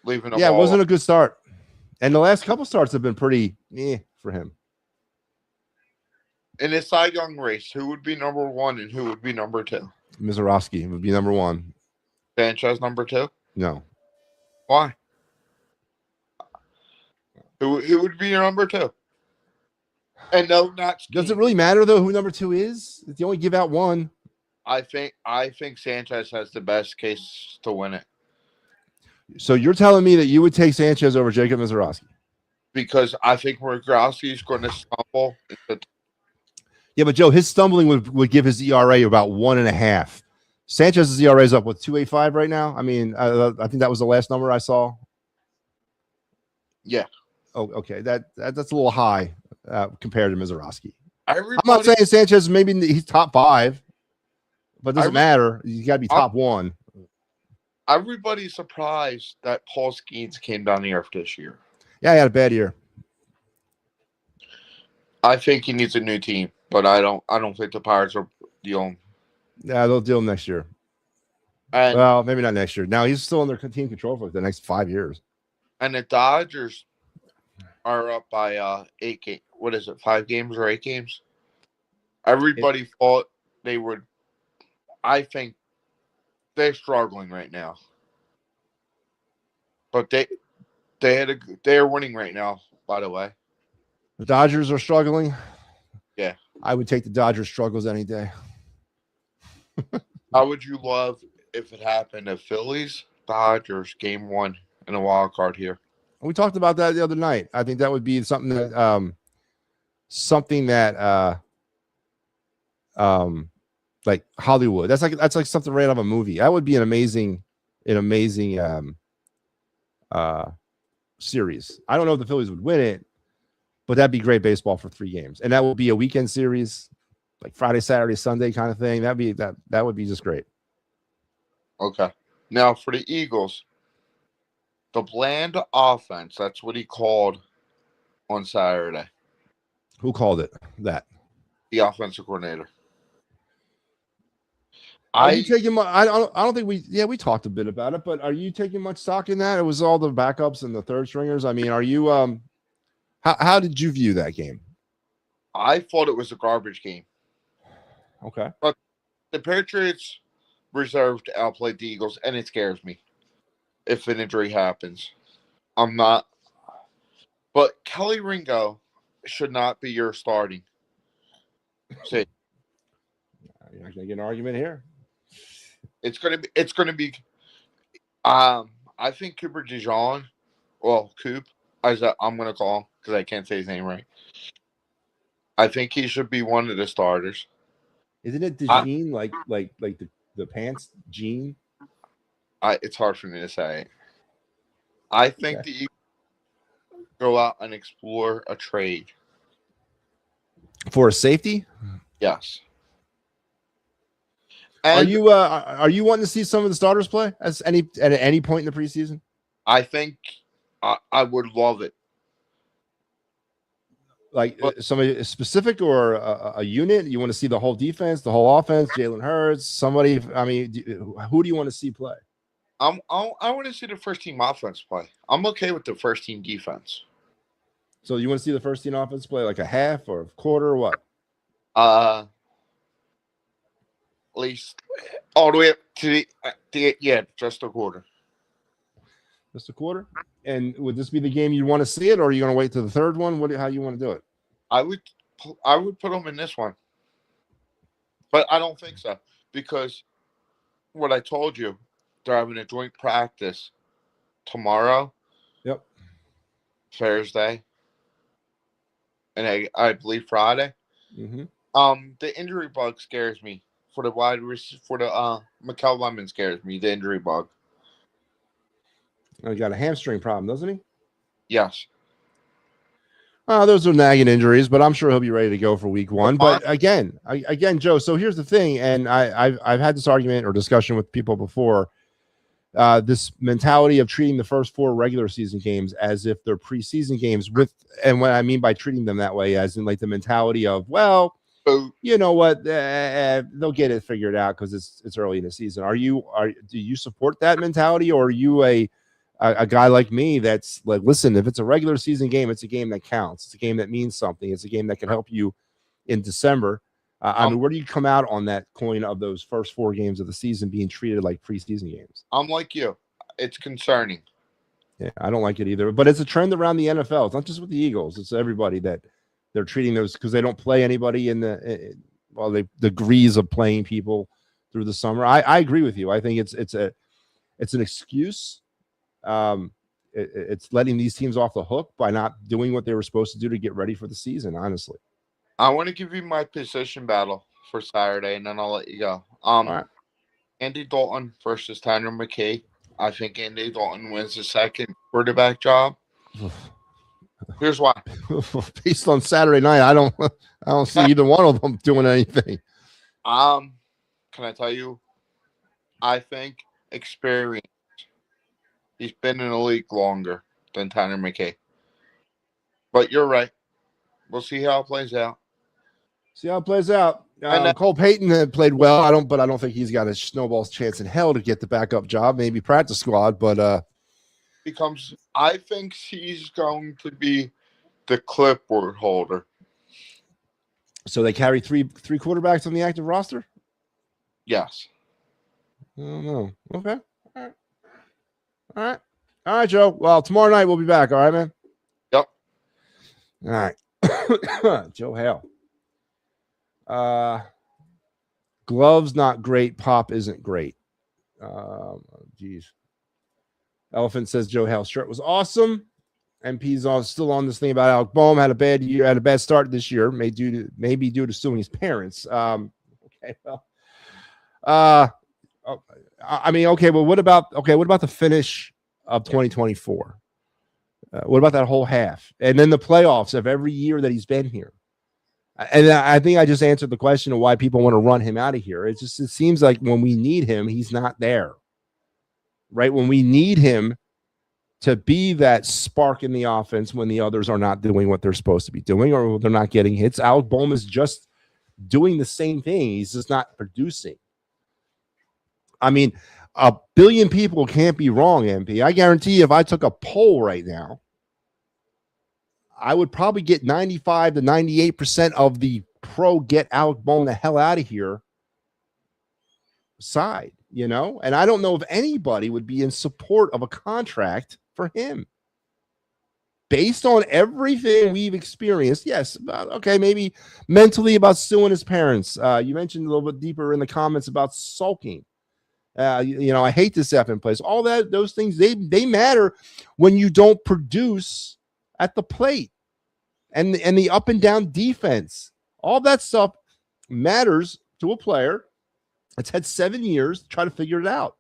leaving. Yeah, it wasn't a good start, and the last couple starts have been pretty for him. In this Cy Young race, who would be number one and who would be number two? Mizorowski would be number one. Sanchez number two? No. Why? Who would be your number two? And no, not Skeen. Does it really matter though who number two is? If you only give out one. I think Sanchez has the best case to win it. So you're telling me that you would take Sanchez over Jacob Mizorowski? Because I think Mizorowski is going to stumble. Yeah, but Joe, his stumbling would give his ERA about 1.5. Sanchez's ERA is up with 2.85 right now. I mean, I think that was the last number I saw. Yeah. Oh, okay. That's a little high compared to Mizorowski. I'm not saying Sanchez maybe he's top 5, but it doesn't matter. You got to be top 1. Everybody's surprised that Paul Skeens came down the earth this year. Yeah, he had a bad year. I think he needs a new team, but I don't think the Pirates are dealing. Yeah, they'll deal him next year. And, well, maybe not next year. Now he's still under team control for the next 5 years. And the Dodgers are up by 8 games. What is it, 5 games or 8 games? Everybody thought they would. I think they're struggling right now, but they're winning right now. By the way, the Dodgers are struggling. Yeah, I would take the Dodgers' struggles any day. How would you love if it happened if Phillies Dodgers game 1 in a wild card here? We talked about that the other night. I think that would be something that like Hollywood. That's like something right out of a movie. That would be an amazing series. I don't know if the Phillies would win it, but that'd be great baseball for 3 games. And that would be a weekend series, like Friday, Saturday, Sunday kind of thing. That would be just great. Okay. Now for the Eagles, the bland offense, that's what he called on Saturday. Who called it that? The offensive coordinator. Are you taking? I don't think we talked a bit about it, but are you taking much stock in that? It was all the backups and the third stringers. I mean, are you how did you view that game? I thought it was a garbage game. Okay. But the Patriots reserved to outplay the Eagles, and it scares me if an injury happens. I'm not. But Kelly Ringo should not be your starting. See, you're not gonna get an argument here. It's gonna be. I think Cooper DeJean, Coop, as I'm gonna call him because I can't say his name right. I think he should be one of the starters. Isn't it DeJean like the pants Gene? It's hard for me to say. I think the Eagles go out and explore a trade for a safety. Yes. And are you wanting to see some of the starters play at any point in the preseason? I think I would love it. Like somebody specific or a unit? You want to see the whole defense, the whole offense, Jalen Hurts, somebody? I mean, who do you want to see play? I want to see the first team offense play. I'm okay with the first team defense. So you want to see the first team offense play like a half or a quarter or what? At least all the way up to the just a quarter. Just a quarter. And would this be the game you'd want to see it, or are you going to wait to the third one? How you want to do it? I would put them in this one, but I don't think so because what I told you, they're having a joint practice tomorrow. Yep. Thursday, and I believe Friday. Mm-hmm. The injury bug scares me for the Mikel Lemon scares me. The injury bug. Oh, he got a hamstring problem, doesn't he? Yes. Those are nagging injuries, but I'm sure he'll be ready to go for week one. But again, Joe. So here's the thing, and I've had this argument or discussion with people before. This mentality of treating the first 4 regular season games as if they're preseason games, and what I mean by treating them that way, as in like the mentality of, well, you know what, they'll get it figured out because it's early in the season. Do you support that mentality, or are you a guy like me that's like, listen, if it's a regular season game, it's a game that counts. It's a game that means something. It's a game that can help you in December. I mean, where do you come out on that coin of those first 4 games of the season being treated like preseason games? I'm like you. It's concerning. Yeah, I don't like it either. But it's a trend around the NFL. It's not just with the Eagles. It's everybody that they're treating those because they don't play anybody in the degrees of playing people through the summer. I agree with you. I think it's an excuse. It's letting these teams off the hook by not doing what they were supposed to do to get ready for the season, honestly. I want to give you my position battle for Saturday, and then I'll let you go. All right. Andy Dalton versus Tanner McKee. I think Andy Dalton wins the second quarterback job. Here's why. Based on Saturday night, I don't see either one of them doing anything. Can I tell you? I think experience. He's been in the league longer than Tanner McKee. But you're right. We'll see how it plays out. See how it plays out. Cole Payton played well. I don't think he's got a snowball's chance in hell to get the backup job. Maybe practice squad, but I think he's going to be the clipboard holder. So they carry three quarterbacks on the active roster? Yes. I don't know. Okay. All right, Joe. Well, tomorrow night we'll be back. All right, man? Yep. All right. Joe Hale. Gloves not great. Pop isn't great. Geez. Elephant says Joe Hale's shirt was awesome. MP's still on this thing about Alec Boehm. Had a bad start this year. Maybe due to suing his parents. Okay, well. I mean, okay, well, what about the finish of 2024? What about that whole half? And then the playoffs of every year that he's been here. And I think I just answered the question of why people want to run him out of here. It seems like when we need him, he's not there. Right? When we need him to be that spark in the offense when the others are not doing what they're supposed to be doing or they're not getting hits, Alec Boehm is just doing the same thing. He's just not producing. I mean, a billion people can't be wrong, MP. I guarantee you if I took a poll right now, I would probably get 95 to 98% of the pro get Alec Boehm the hell out of here side, you know? And I don't know if anybody would be in support of a contract for him. Based on everything we've experienced, yes, okay, maybe mentally about suing his parents. You mentioned a little bit deeper in the comments about sulking. I hate this effing place. All those things, they matter when you don't produce at the plate and the up and down defense. All that stuff matters to a player that's had 7 years to try to figure it out.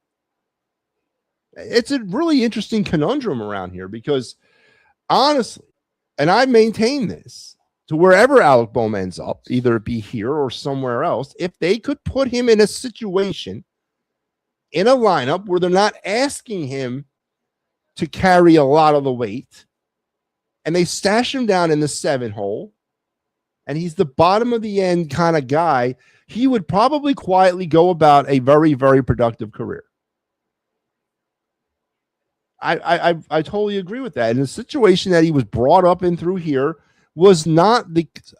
It's a really interesting conundrum around here because honestly, and I maintain this, to wherever Alec Boehm ends up, either it be here or somewhere else, if they could put him in a situation in a lineup where they're not asking him to carry a lot of the weight, and they stash him down in the 7 hole, and he's the bottom of the end kind of guy, he would probably quietly go about a very, very productive career. I totally agree with that. And the situation that he was brought up in through here was not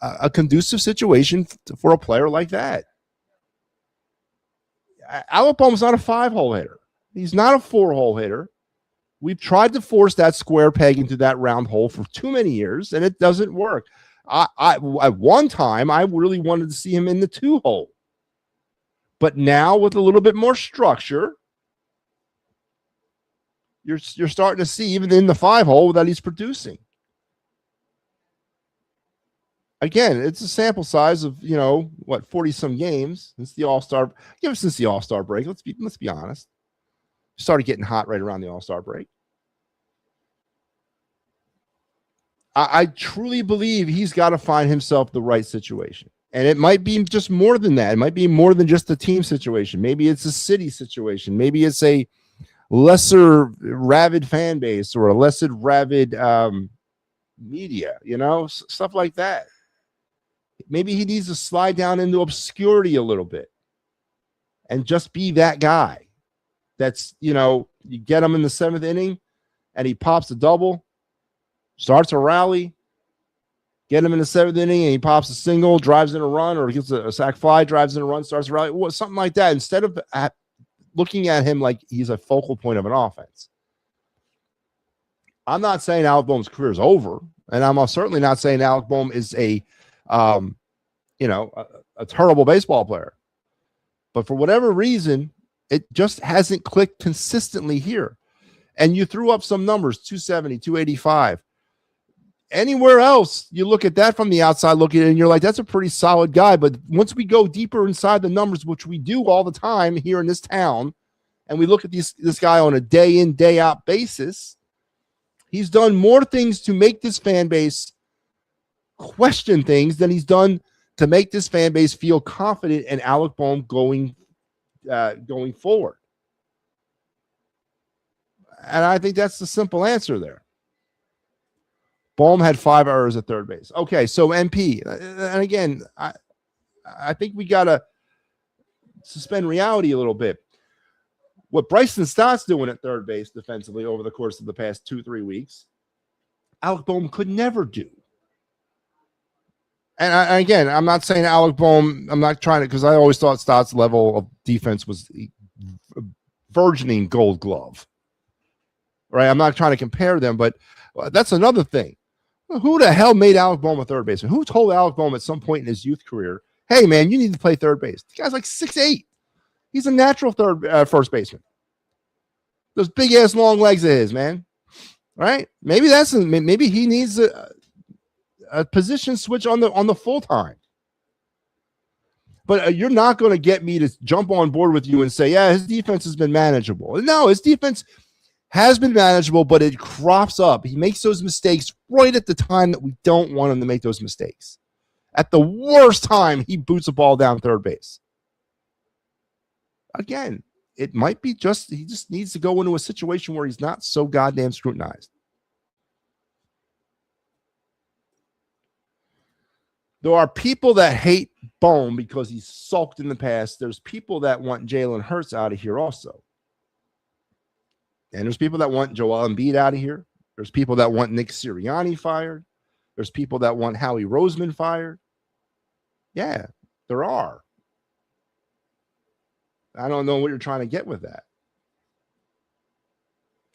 a conducive situation for a player like that. Alec Boehm's not a 5-hole hitter. He's not a 4-hole hitter. We've tried to force that square peg into that round hole for too many years, and it doesn't work. At one time, I really wanted to see him in the 2 hole. But now with a little bit more structure, you're starting to see even in the 5 hole that he's producing. Again, it's a sample size of 40 some games since the All-Star. Since the All-Star break. Let's be honest. Started getting hot right around the All-Star break. I truly believe he's got to find himself the right situation. And it might be just more than that. It might be more than just a team situation. Maybe it's a city situation. Maybe it's a lesser rabid fan base or a lesser rabid media, stuff like that. Maybe he needs to slide down into obscurity a little bit and just be that guy. That's, you get him in the 7th inning and he pops a double, starts a rally, get him in the 7th inning and he pops a single, drives in a run, or gets a sac fly, drives in a run, starts a rally, something like that. Instead of looking at him like he's a focal point of an offense. I'm not saying Alec Boehm's career is over, and I'm certainly not saying Alec Boehm is a terrible baseball player. But for whatever reason, it just hasn't clicked consistently here. And you threw up some numbers, 270, 285. Anywhere else, you look at that from the outside looking at it, and you're like, that's a pretty solid guy. But once we go deeper inside the numbers, which we do all the time here in this town, and we look at this guy on a day in, day out basis, he's done more things to make this fan base question things than he's done to make this fan base feel confident in Alec Boehm going forward. And I think that's the simple answer there. Boehm had 5 errors at third base. Okay, so MP. And again, I think we got to suspend reality a little bit. What Bryson Stott's doing at third base defensively over the course of the past 2-3 weeks, Alec Boehm could never do. And again, I'm not saying Alec Boehm, I'm not trying to, because I always thought Stott's level of defense was burgeoning Gold Glove. Right? I'm not trying to compare them, but that's another thing. Who the hell made Alec Boehm a third baseman? Who told Alec Boehm at some point in his youth career, hey, man, you need to play third base? The guy's like 6'8". He's a natural first baseman. Those big-ass long legs of his, man. Right? Maybe he needs a position switch on the full time. But you're not going to get me to jump on board with you and say, yeah, his defense has been manageable. No, his defense has been manageable, but it crops up. He makes those mistakes right at the time that we don't want him to make those mistakes. At the worst time, he boots a ball down third base. Again, it might be he just needs to go into a situation where he's not so goddamn scrutinized. There are people that hate Boehm because he's sulked in the past. There's people that want Jalen Hurts out of here also. And there's people that want Joel Embiid out of here. There's people that want Nick Sirianni fired. There's people that want Howie Roseman fired. Yeah, there are. I don't know what you're trying to get with that.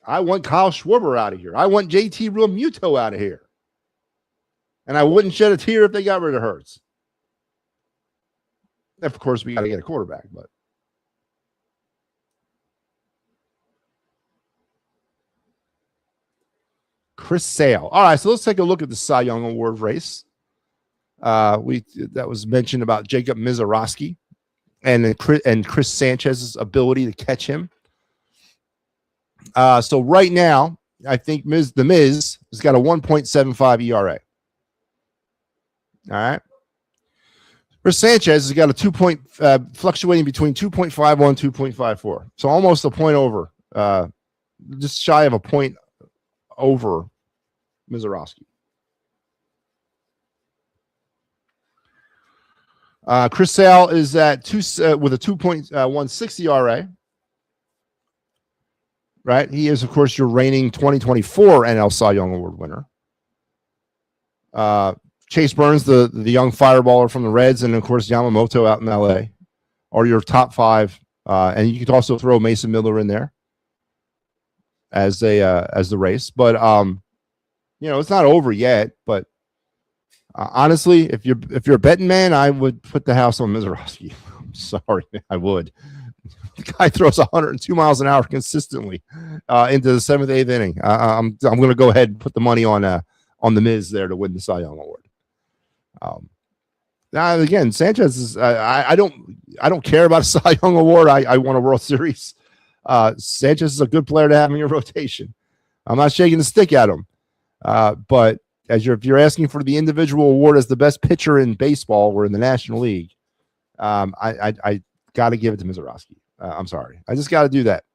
I want Kyle Schwarber out of here. I want JT Realmuto out of here. And I wouldn't shed a tear if they got rid of Hurts. Of course, we got to get a quarterback, but Chris Sale. All right, so let's take a look at the Cy Young Award race. That was mentioned about Jacob Mizorowski and Chris Sanchez's ability to catch him. So right now, I think The Miz has got a 1.75 ERA. All right. Chris Sanchez has got a fluctuating between 2.51 and 2.54. So almost a point over, just shy of a point over Mizorowski. Chris Sale is at with a 2.16 ERA. Right? He is, of course, your reigning 2024 NL Cy Young Award winner. Chase Burns, the young fireballer from the Reds, and, of course, Yamamoto out in L.A. are your top 5. And you could also throw Mason Miller in there as the race. But it's not over yet. But honestly, if you're a betting man, I would put the house on Mizorowski. I'm sorry, I would. The guy throws 102 miles an hour consistently into the 7th, 8th inning. I'm going to go ahead and put the money on the Miz there to win the Cy Young Award. Now again, Sanchez is. I don't care about a Cy Young Award. I want a World Series. Sanchez is a good player to have in your rotation. I'm not shaking the stick at him, but if you're asking for the individual award as the best pitcher in baseball or in the National League, I got to give it to Mizorowski. I'm sorry. I just got to do that.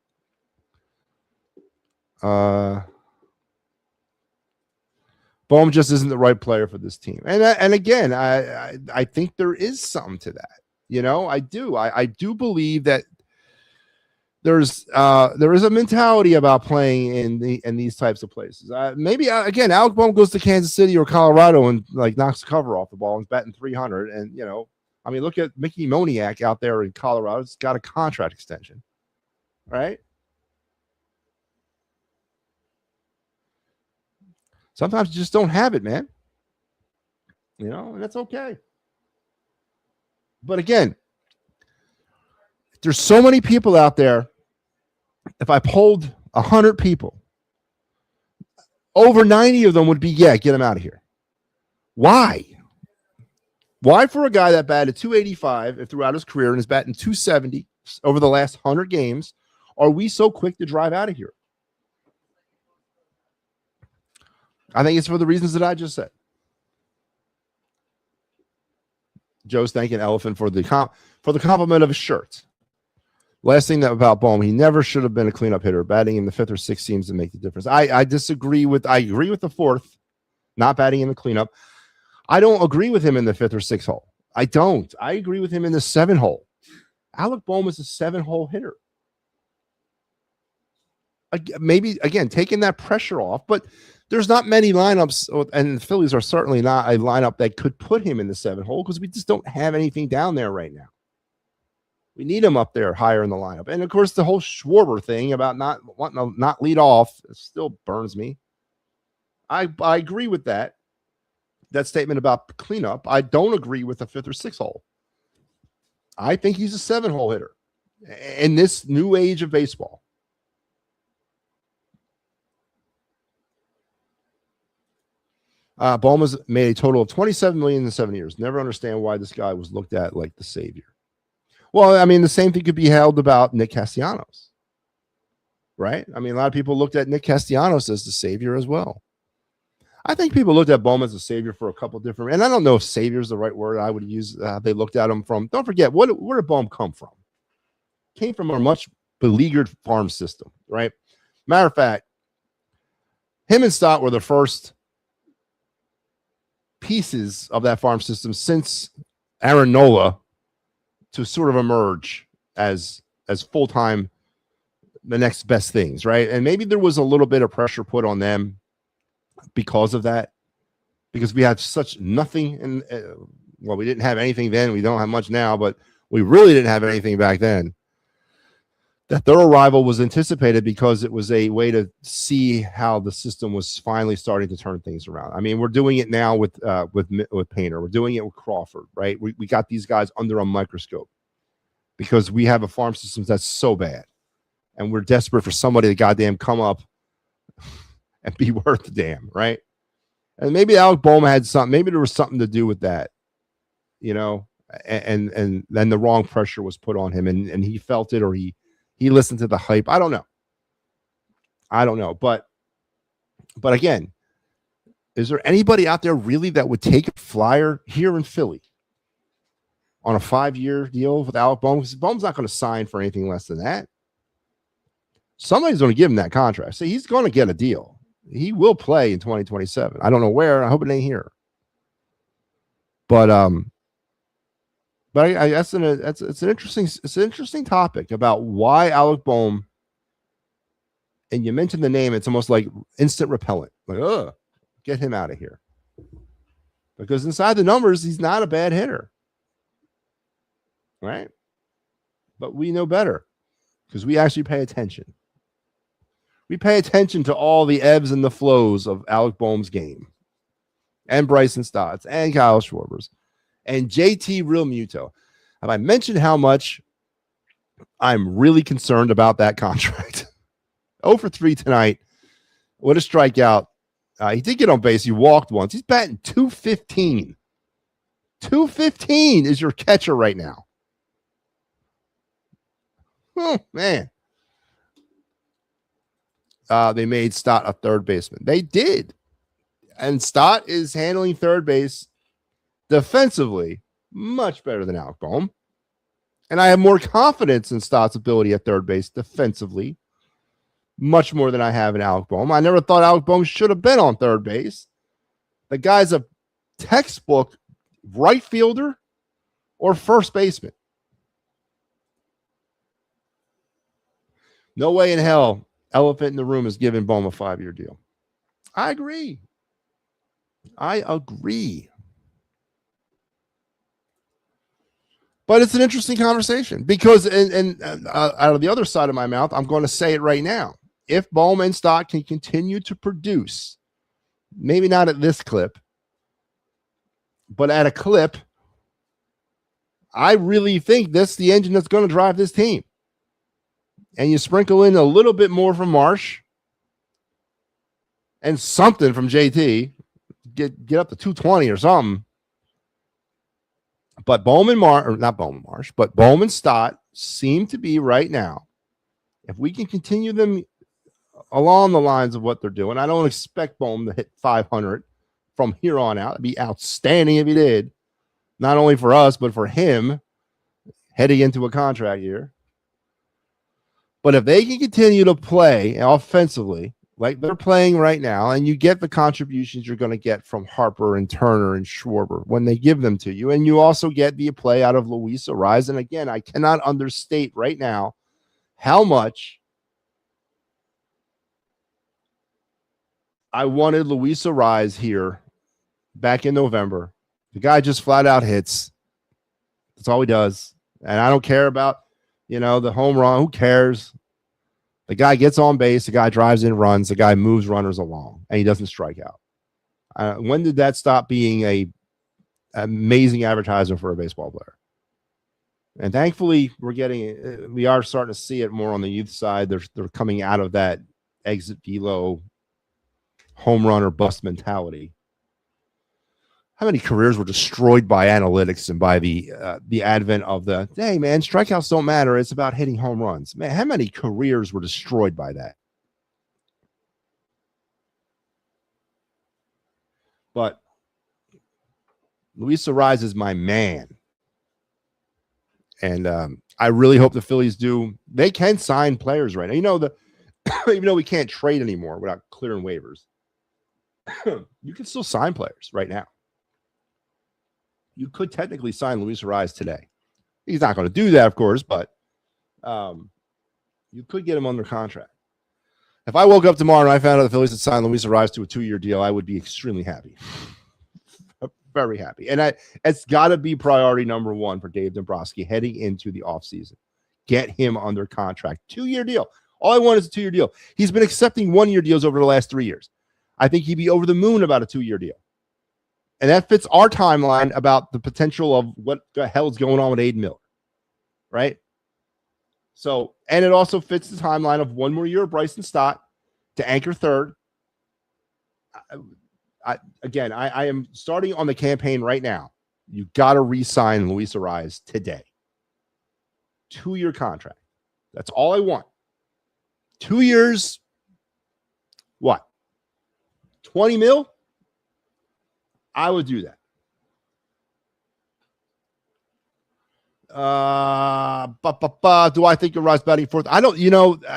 Bohm just isn't the right player for this team. And again, I think there is something to that. I do. I do believe that there is a mentality about playing in these types of places. Maybe again, Alec Bohm goes to Kansas City or Colorado and knocks the cover off the ball and is batting 300. And look at Mickey Moniak out there in Colorado. He's got a contract extension, right? Sometimes you just don't have it, man. And that's okay. But again, there's so many people out there. If I polled 100 people, over 90 of them would be, get him out of here. Why? Why for a guy that batted 285 throughout his career and is batting 270 over the last 100 games, are we so quick to drive out of here? I think it's for the reasons that I just said. Joe's thanking Elephant for the compliment of his shirt. Last thing about Bohm, he never should have been a cleanup hitter. Batting in the 5th or 6th seems to make the difference. I agree with the 4th, not batting in the cleanup. I don't agree with him in the 5th or 6th hole. I don't. I agree with him in the 7 hole. Alec Bohm is a 7-hole hitter. Maybe, again, taking that pressure off, but there's not many lineups, and the Phillies are certainly not a lineup that could put him in the 7 hole because we just don't have anything down there right now. We need him up there higher in the lineup. And, of course, the whole Schwarber thing about not wanting to not lead off still burns me. I agree with that statement about cleanup. I don't agree with the 5th or 6th hole. I think he's a 7-hole hitter in this new age of baseball. Bohm has made a total of $27 million in 7 years. Never understand why this guy was looked at like the savior. Well, the same thing could be held about Nick Castellanos, right? A lot of people looked at Nick Castellanos as the savior as well. I think people looked at Bohm as a savior for a couple different, and I don't know if savior is the right word I would use. They looked at him from, don't forget, where did Bohm come from? Came from a much beleaguered farm system, right? Matter of fact, him and Stott were the first pieces of that farm system since Aaron Nola to sort of emerge as full-time the next best things, right? And maybe there was a little bit of pressure put on them because of that, because we had such nothing in we didn't have anything then, we don't have much now, but we really didn't have anything back then. That their arrival was anticipated because it was a way to see how the system was finally starting to turn things around. We're doing it now with Painter. We're doing it with Crawford, right? We got these guys under a microscope because we have a farm system that's so bad, and we're desperate for somebody to goddamn come up and be worth the damn, right? And maybe Alec Bohm had something. Maybe there was something to do with that, and then the wrong pressure was put on him, and he felt it, or he listened to the hype. I don't know. But again, is there anybody out there really that would take a flyer here in Philly on a 5-year deal with Alec Bohm? Because Bohm's not going to sign for anything less than that. Somebody's going to give him that contract. So he's going to get a deal. He will play in 2027. I don't know where. I hope it ain't here. But it's an interesting topic about why Alec Bohm, and you mentioned the name, it's almost like instant repellent. Like, get him out of here. Because inside the numbers, he's not a bad hitter. Right? But we know better because we actually pay attention. We pay attention to all the ebbs and the flows of Alec Boehm's game and Bryson Stott's and Kyle Schwarber's and JT Realmuto. Have I mentioned how much I'm really concerned about that contract? 0 for 3 tonight. What a strikeout. He did get on base. He walked once. He's batting 215. 215 is your catcher right now. Oh, man. They made Stott a third baseman. They did. And Stott is handling third base defensively much better than Alec Boehm. And I have more confidence in Stott's ability at third base defensively, much more than I have in Alec Boehm. I never thought Alec Boehm should have been on third base. The guy's a textbook right fielder or first baseman. No way in hell elephant in the room is giving Boehm a 5-year deal. I agree. But it's an interesting conversation because, and out of the other side of my mouth, I'm going to say it right now. If Boehm and Stott can continue to produce, maybe not at this clip, but at a clip, I really think that's the engine that's going to drive this team. And you sprinkle in a little bit more from Marsh and something from JT, get up to 220 or something. But Boehm and Stott seem to be right now. If we can continue them along the lines of what they're doing, I don't expect Boehm to hit 500 from here on out. It'd be outstanding if he did, not only for us, but for him heading into a contract year. But if they can continue to play offensively like they're playing right now, and you get the contributions you're going to get from Harper and Turner and Schwarber when they give them to you, and you also get the play out of Luis Ariz. And again, I cannot understate right now how much I wanted Luis Ariz here back in November. The guy just flat out hits. That's all he does. And I don't care about, the home run. Who cares? The guy gets on base. The guy drives in runs. The guy moves runners along, and he doesn't strike out. When did that stop being a amazing advertisement for a baseball player? And thankfully, we are starting to see it more on the youth side. They're coming out of that exit velo, home run or bust mentality. How many careers were destroyed by analytics and by the advent of hey, man, strikeouts don't matter. It's about hitting home runs. Man, how many careers were destroyed by that? But Luis Ariz is my man. And I really hope the Phillies do. They can sign players right now. Even though we can't trade anymore without clearing waivers, you can still sign players right now. You could technically sign Luis Ariz today. He's not going to do that, of course, but you could get him under contract. If I woke up tomorrow and I found out the Phillies had signed Luis Ariz to a 2-year deal, I would be extremely happy. Very happy. And it's got to be priority number one for Dave Dombrowski heading into the offseason. Get him under contract. 2-year deal. All I want is a 2-year deal. He's been accepting 1-year deals over the last 3 years. I think he'd be over the moon about a 2-year deal. And that fits our timeline about the potential of what the hell's going on with Aiden Miller, right? So, and it also fits the timeline of 1 more year of Bryson Stott to anchor third. I am starting on the campaign right now. You got to re-sign Luis Ariz today. 2-year contract. That's all I want. 2 years, what? 20 mil? I would do that. Do I think Ariz batting fourth? I don't,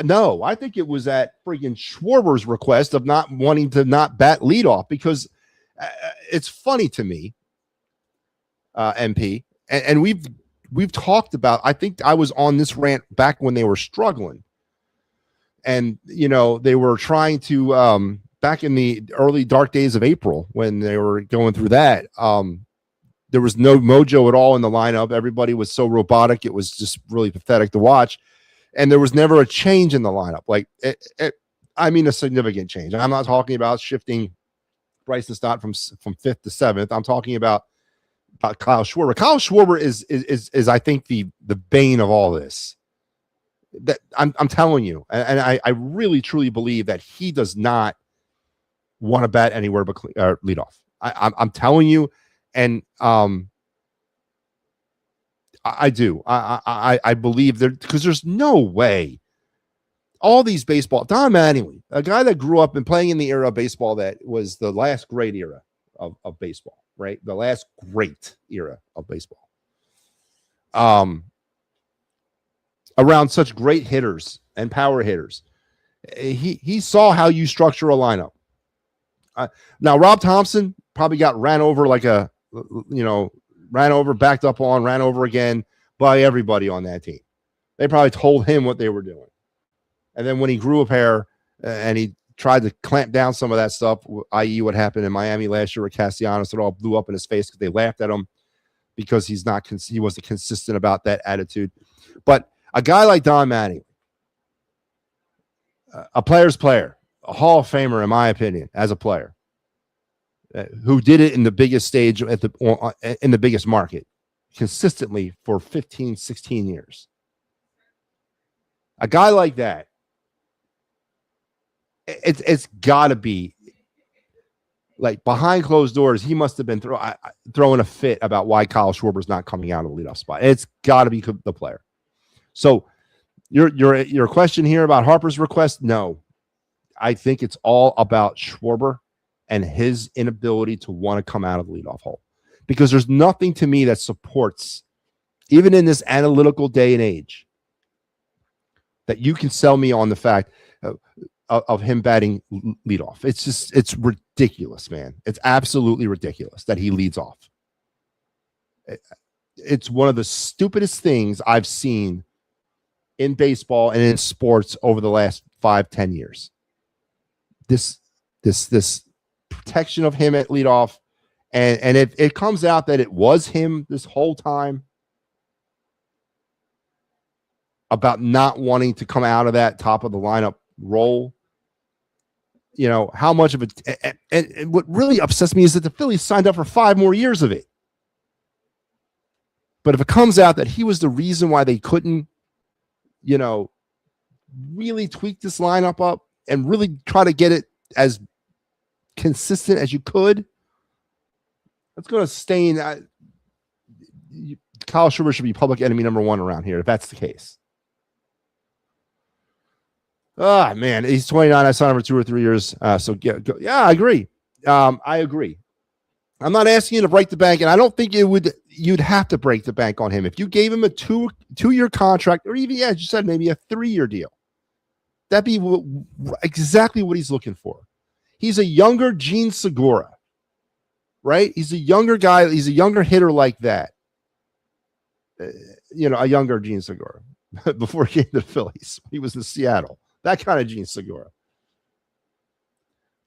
no. I think it was at freaking Schwarber's request of not wanting to not bat leadoff because it's funny to me, MP, and we've talked about. I think I was on this rant back when they were struggling, and they were trying to. Back in the early dark days of April when they were going through that, there was no mojo at all in the lineup. Everybody was so robotic. It was just really pathetic to watch. And there was never a change in the lineup. Like I mean a significant change. I'm not talking about shifting Bryson Stott from 5th to 7th. I'm talking about Kyle Schwarber. Kyle Schwarber is I think the bane of all this. That I'm telling you, and I really truly believe that he does not want to bat anywhere but lead off. I'm telling you, and I do. I believe there, because there's no way all these baseball. Don Mattingly, a guy that grew up and playing in the era of baseball that was the last great era of baseball, right? The last great era of baseball. Around such great hitters and power hitters, he saw how you structure a lineup. Now Rob Thompson probably got ran over like ran over, backed up on, ran over again by everybody on that team. They probably told him what they were doing. And then when he grew a pair and he tried to clamp down some of that stuff, i.e. what happened in Miami last year with Castellanos, it all blew up in his face because they laughed at him because he wasn't consistent about that attitude. But a guy like Don Mattingly, a player's player, a Hall of Famer, in my opinion, as a player, who did it in the biggest stage in the biggest market consistently for 15, 16 years. A guy like that, it's got to be like behind closed doors. He must have been throwing a fit about why Kyle Schwarber's not coming out of the leadoff spot. It's got to be the player. So your question here about Harper's request, no. I think it's all about Schwarber and his inability to want to come out of the leadoff hole, because there's nothing to me that supports, even in this analytical day and age, that you can sell me on the fact of him batting leadoff. It's ridiculous, man. It's absolutely ridiculous that he leads off. It's one of the stupidest things I've seen in baseball and in sports over the last 5-10 years. This protection of him at leadoff, and if it comes out that it was him this whole time about not wanting to come out of that top of the lineup role, how much of it, and what really upsets me is that the Phillies signed up for 5 more years of it. But if it comes out that he was the reason why they couldn't, really tweak this lineup up and really try to get it as consistent as you could, that's going to stain. Kyle Schwarber should be public enemy number 1 around here if that's the case. Man, he's 29. I signed him for 2 or 3 years. So yeah, I agree. I agree. I'm not asking you to break the bank, and I don't think you'd have to break the bank on him if you gave him a 2-year contract, or even, as you said, maybe a 3-year deal. That'd be exactly what he's looking for. He's a younger Gene Segura, right? He's a younger guy. He's a younger hitter like that. A younger Gene Segura before he came to the Phillies. He was in Seattle. That kind of Gene Segura.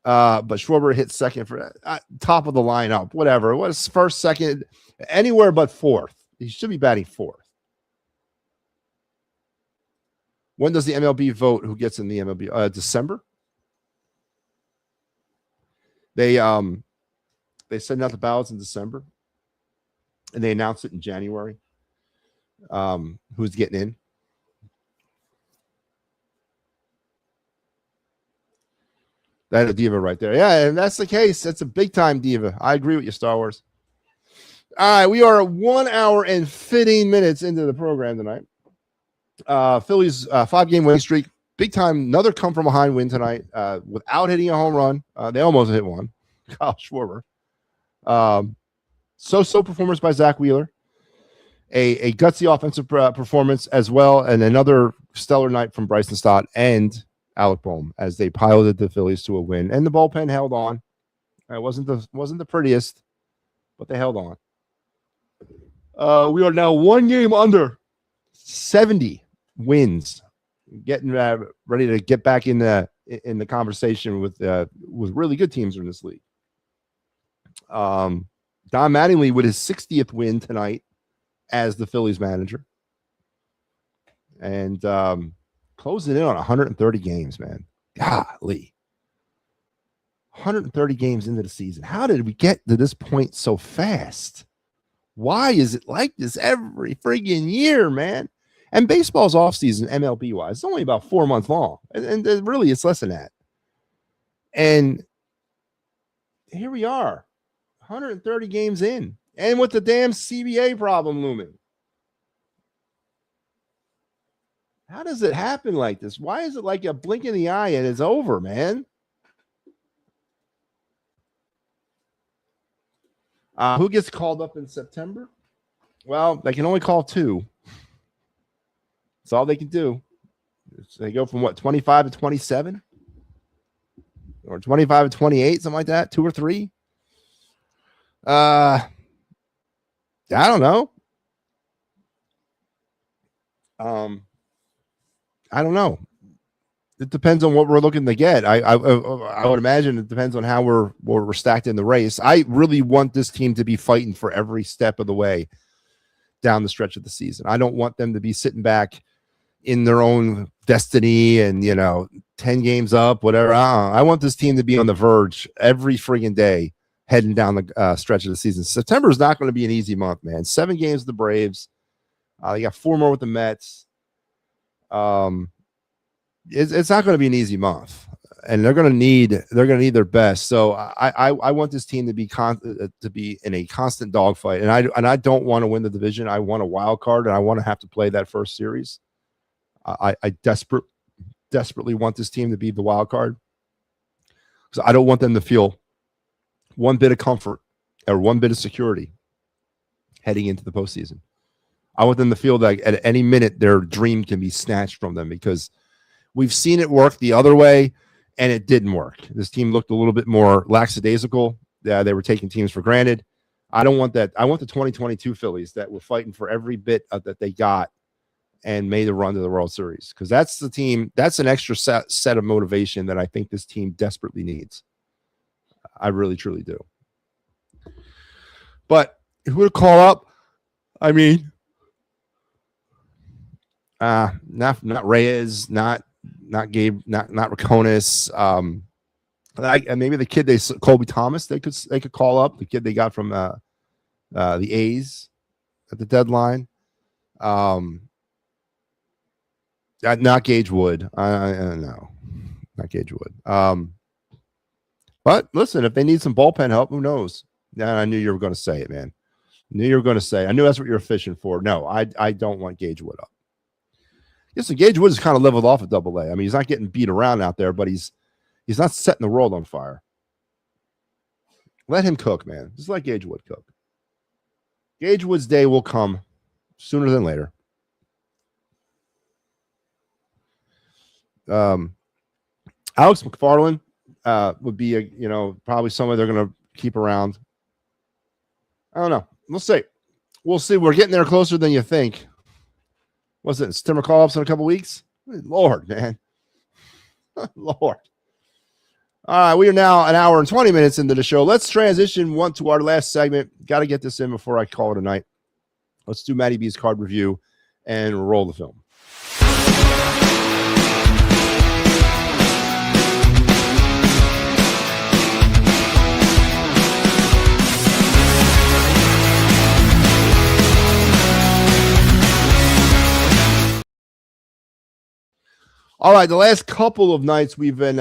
But Schwarber hit second for top of the lineup, whatever. It was first, second, anywhere but 4th. He should be batting 4th. When does the MLB vote who gets in the MLB? December. They send out the ballots in December, and they announce it in January. Who's getting in? That's a diva right there. Yeah, and that's the case. That's a big-time diva. I agree with you, Star Wars. All right, we are 1 hour and 15 minutes into the program tonight. Phillies 5-game winning streak. Big time, another come-from-behind win tonight without hitting a home run. They almost hit one. Kyle Schwarber. So performance by Zach Wheeler. A gutsy offensive performance as well, and another stellar night from Bryson Stott and Alec Boehm as they piloted the Phillies to a win, and the bullpen held on. It wasn't the prettiest, but they held on. We are now 1 game under 70 wins, getting ready to get back in the conversation with really good teams in this league. Don Mattingly with his 60th win tonight as the Phillies manager, and closing in on 130 games, man. Golly. 130 games into the season. How did we get to this point so fast? Why is it like this every friggin' year, man? And baseball's offseason, MLB-wise, it's only about 4 months long. And really, it's less than that. And here we are, 130 games in. And with the damn CBA problem looming. How does it happen like this? Why is it like a blink in the eye and it's over, man? Who gets called up in September? Well, they can only call 2. That's all they can do. So they go from what, 25 to 27? Or 25 to 28, something like that, 2 or 3? I don't know. I don't know. It depends on what we're looking to get. I would imagine it depends on how we're stacked in the race. I really want this team to be fighting for every step of the way down the stretch of the season. I don't want them to be sitting back in their own destiny and 10 games up, whatever. I want this team to be on the verge every friggin' day heading down the stretch of the season. September is not going to be an easy month, man. 7 games with the Braves. They got 4 more with the Mets. It's not going to be an easy month, and they're going to need their best. So I want this team to be in a constant dogfight, and I don't want to win the division. I want a wild card, and I want to have to play that first series. I desperately want this team to be the wild card, because I don't want them to feel one bit of comfort or one bit of security heading into the postseason. I want them to feel that at any minute their dream can be snatched from them, because we've seen it work the other way, and it didn't work. This team looked a little bit more lackadaisical. They were taking teams for granted. I don't want that. I want the 2022 Phillies that were fighting for every bit that they got and made a run to the World Series, because that's the team. That's an extra set of motivation that I think this team desperately needs. I really, truly do. But who would call up? I mean, not Reyes, not Gabe, not Raconis. Maybe the kid Colby Thomas they could call up, the kid they got from the A's at the deadline. Not Gage Wood. No, not Gage Wood. But listen, if they need some bullpen help, who knows? I knew you were going to say it, man. I knew that's what you're fishing for. No, I don't want Gage Wood up. Yes, so Gage Wood is kind of leveled off at Double A. I mean, he's not getting beat around out there, but he's not setting the world on fire. Let him cook, man. Just let Gage Wood cook. Gage Wood's day will come sooner than later. Alex McFarland would be probably someone they're going to keep around. I don't know. We'll see. We're getting there closer than you think. What's it? Timber call-ups in a couple weeks? Lord, man. Lord. All right, we are now an hour and 20 minutes into the show. Let's transition to our last segment. Got to get this in before I call it a night. Let's do MattyB's card review and roll the film. All right, the last couple of nights we've been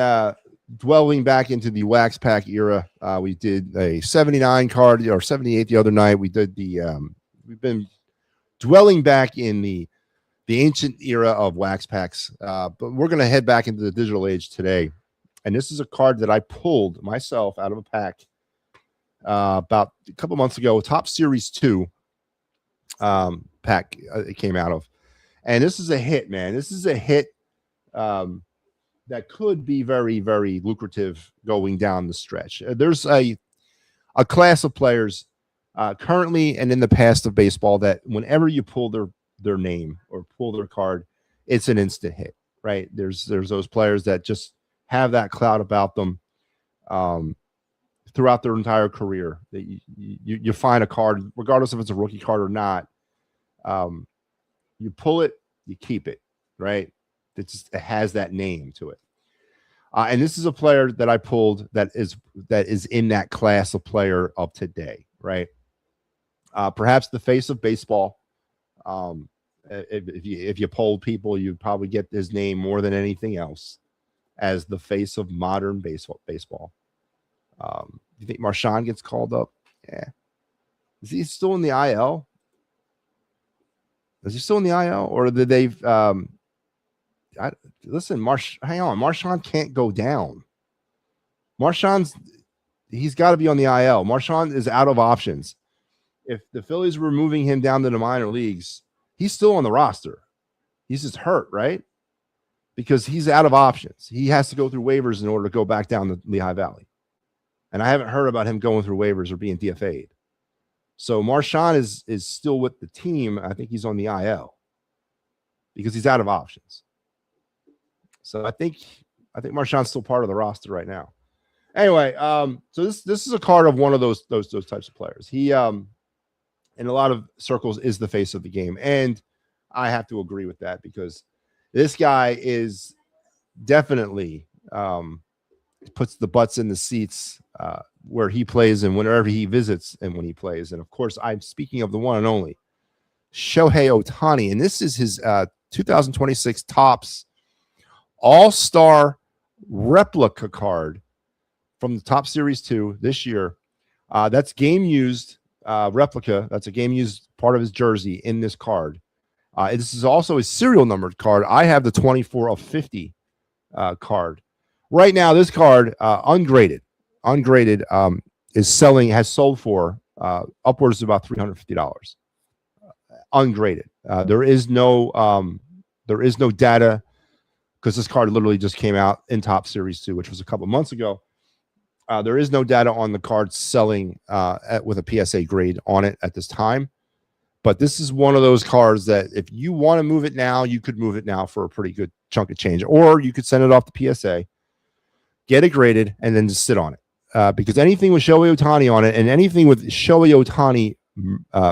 dwelling back into the Wax Pack era. We did a 79 card or 78 the other night. We did we've been dwelling back in the ancient era of Wax Packs, but we're going to head back into the digital age today. And this is a card that I pulled myself out of a pack about a couple months ago. Top Series 2 pack it came out of. And this is a hit, man. This is a hit. That could be very, very lucrative going down the stretch. There's a class of players currently and in the past of baseball that whenever you pull their name or pull their card, it's an instant hit, right? There's those players that just have that cloud about them throughout their entire career. That you find a card, regardless if it's a rookie card or not, you pull it, you keep it, right? It has that name to it. And this is a player that I pulled that is in that class of player of today, right? Perhaps the face of baseball. If you polled people, you'd probably get his name more than anything else as the face of modern baseball. You think Marshawn gets called up? Yeah. Is he still in the IL? Is he still in the IL, or did they? Listen, hang on. Marshawn can't go down. He's got to be on the IL. Marshawn is out of options. If the Phillies were moving him down to the minor leagues, he's still on the roster. He's just hurt, right? Because he's out of options. He has to go through waivers in order to go back down to Lehigh Valley. And I haven't heard about him going through waivers or being DFA'd. So Marshawn is still with the team. I think he's on the IL because he's out of options. So I think Marshawn's still part of the roster right now. Anyway, so this is a card of one of those types of players. He in a lot of circles is the face of the game, and I have to agree with that because this guy is definitely puts the butts in the seats where he plays and whenever he visits and when he plays. And of course, I'm speaking of the one and only Shohei Ohtani, and this is his 2026 Topps All-Star replica card from the Topps Series 2 this year. That's game used replica. That's a game used part of his jersey in this card. This is also a serial numbered card. I have the 24 of 50 card. Right now, this card, ungraded, has sold for upwards of about $350. Ungraded. There is no data because this card literally just came out in Topps Series 2, which was a couple months ago. There is no data on the card selling with a PSA grade on it at this time. But this is one of those cards that if you want to move it now, you could move it now for a pretty good chunk of change. Or you could send it off to PSA, get it graded, and then just sit on it. Because anything with Shohei Ohtani on it and anything with Shohei Ohtani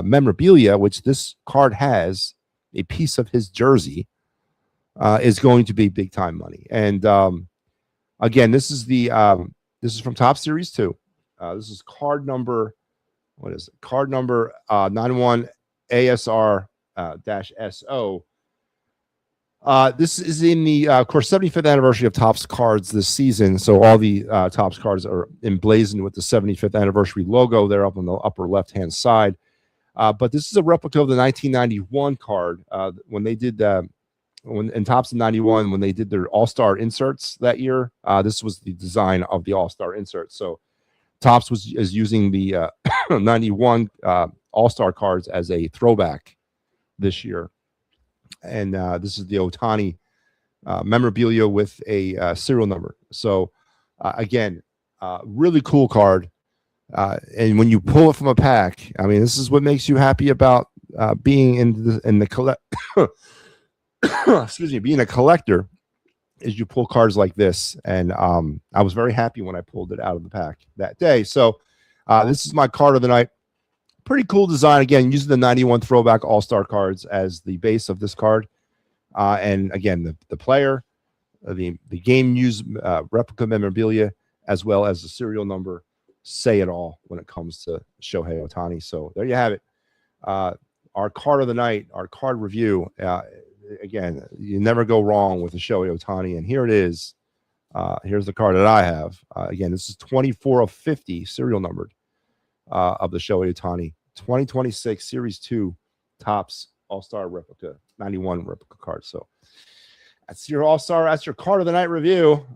memorabilia, which this card has a piece of his jersey, is going to be big time money. And again, this is from Topps Series 2. This is card number, what is it? Card number 91 ASR -SO. This is in the, of course, 75th anniversary of Topps cards this season. So all the Topps cards are emblazoned with the 75th anniversary logo there up on the upper left-hand side. But this is a replica of the 1991 card. When they did in Topps in 91, when they did their All-Star inserts that year, this was the design of the All-Star insert. So Topps is using the 91 All-Star cards as a throwback this year. And this is the Ohtani memorabilia with a serial number. So again, really cool card. And when you pull it from a pack, I mean, this is what makes you happy about being in the collect. Excuse me, being a collector is you pull cards like this. And I was very happy when I pulled it out of the pack that day. So this is my card of the night. Pretty cool design. Again, using the 91 throwback All-Star cards as the base of this card. And again, the player, the game used replica memorabilia, as well as the serial number, say it all when it comes to Shohei Ohtani. So there you have it. Our card of the night, our card review. Again, you never go wrong with the Shohei Ohtani. And here it is. Here's the card that I have. Again, this is 24 of 50 serial numbered. Of the Shohei Ohtani 2026 Series 2 Topps All-Star replica 91 replica card. So that's your All-Star. That's your card of the night review.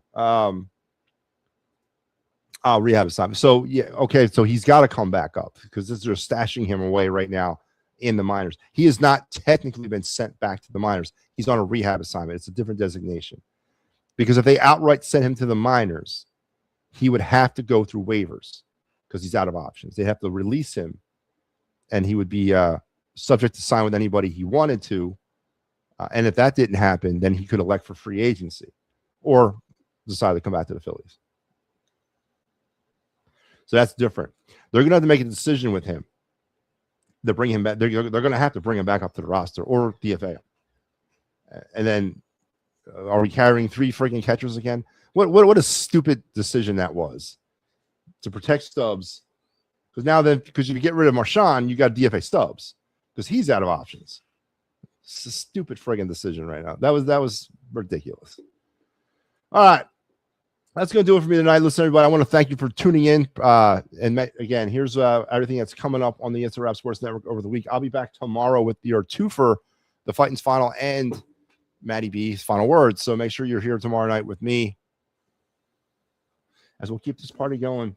Rehab assignment. So yeah, okay. So he's got to come back up because they're stashing him away right now in the minors. He has not technically been sent back to the minors. He's on a rehab assignment. It's a different designation because if they outright sent him to the minors, he would have to go through waivers. Because he's out of options. They have to release him, and he would be subject to sign with anybody he wanted to. And if that didn't happen, then he could elect for free agency or decide to come back to the Phillies. So that's different. They're going to have to make a decision with him to bring him back. They're going to have to bring him back up to the roster or DFA. And then are we carrying 3 freaking catchers again? What a stupid decision that was to protect Stubbs. Because now because if you get rid of Marshawn, you got DFA Stubbs because he's out of options. It's a stupid friggin' decision right now. That was ridiculous. All right. That's going to do it for me tonight. Listen, everybody, I want to thank you for tuning in. And again, here's everything that's coming up on the Instant Wrap Sports Network over the week. I'll be back tomorrow with your two for the Fighting's final and MattyB's final words. So make sure you're here tomorrow night with me as we'll keep this party going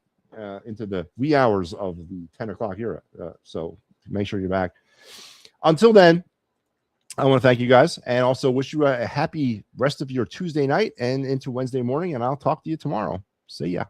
into the wee hours of the 10 o'clock era. So make sure you're back. Until then, I want to thank you guys and also wish you a happy rest of your Tuesday night and into Wednesday morning. And I'll talk to you tomorrow. See ya.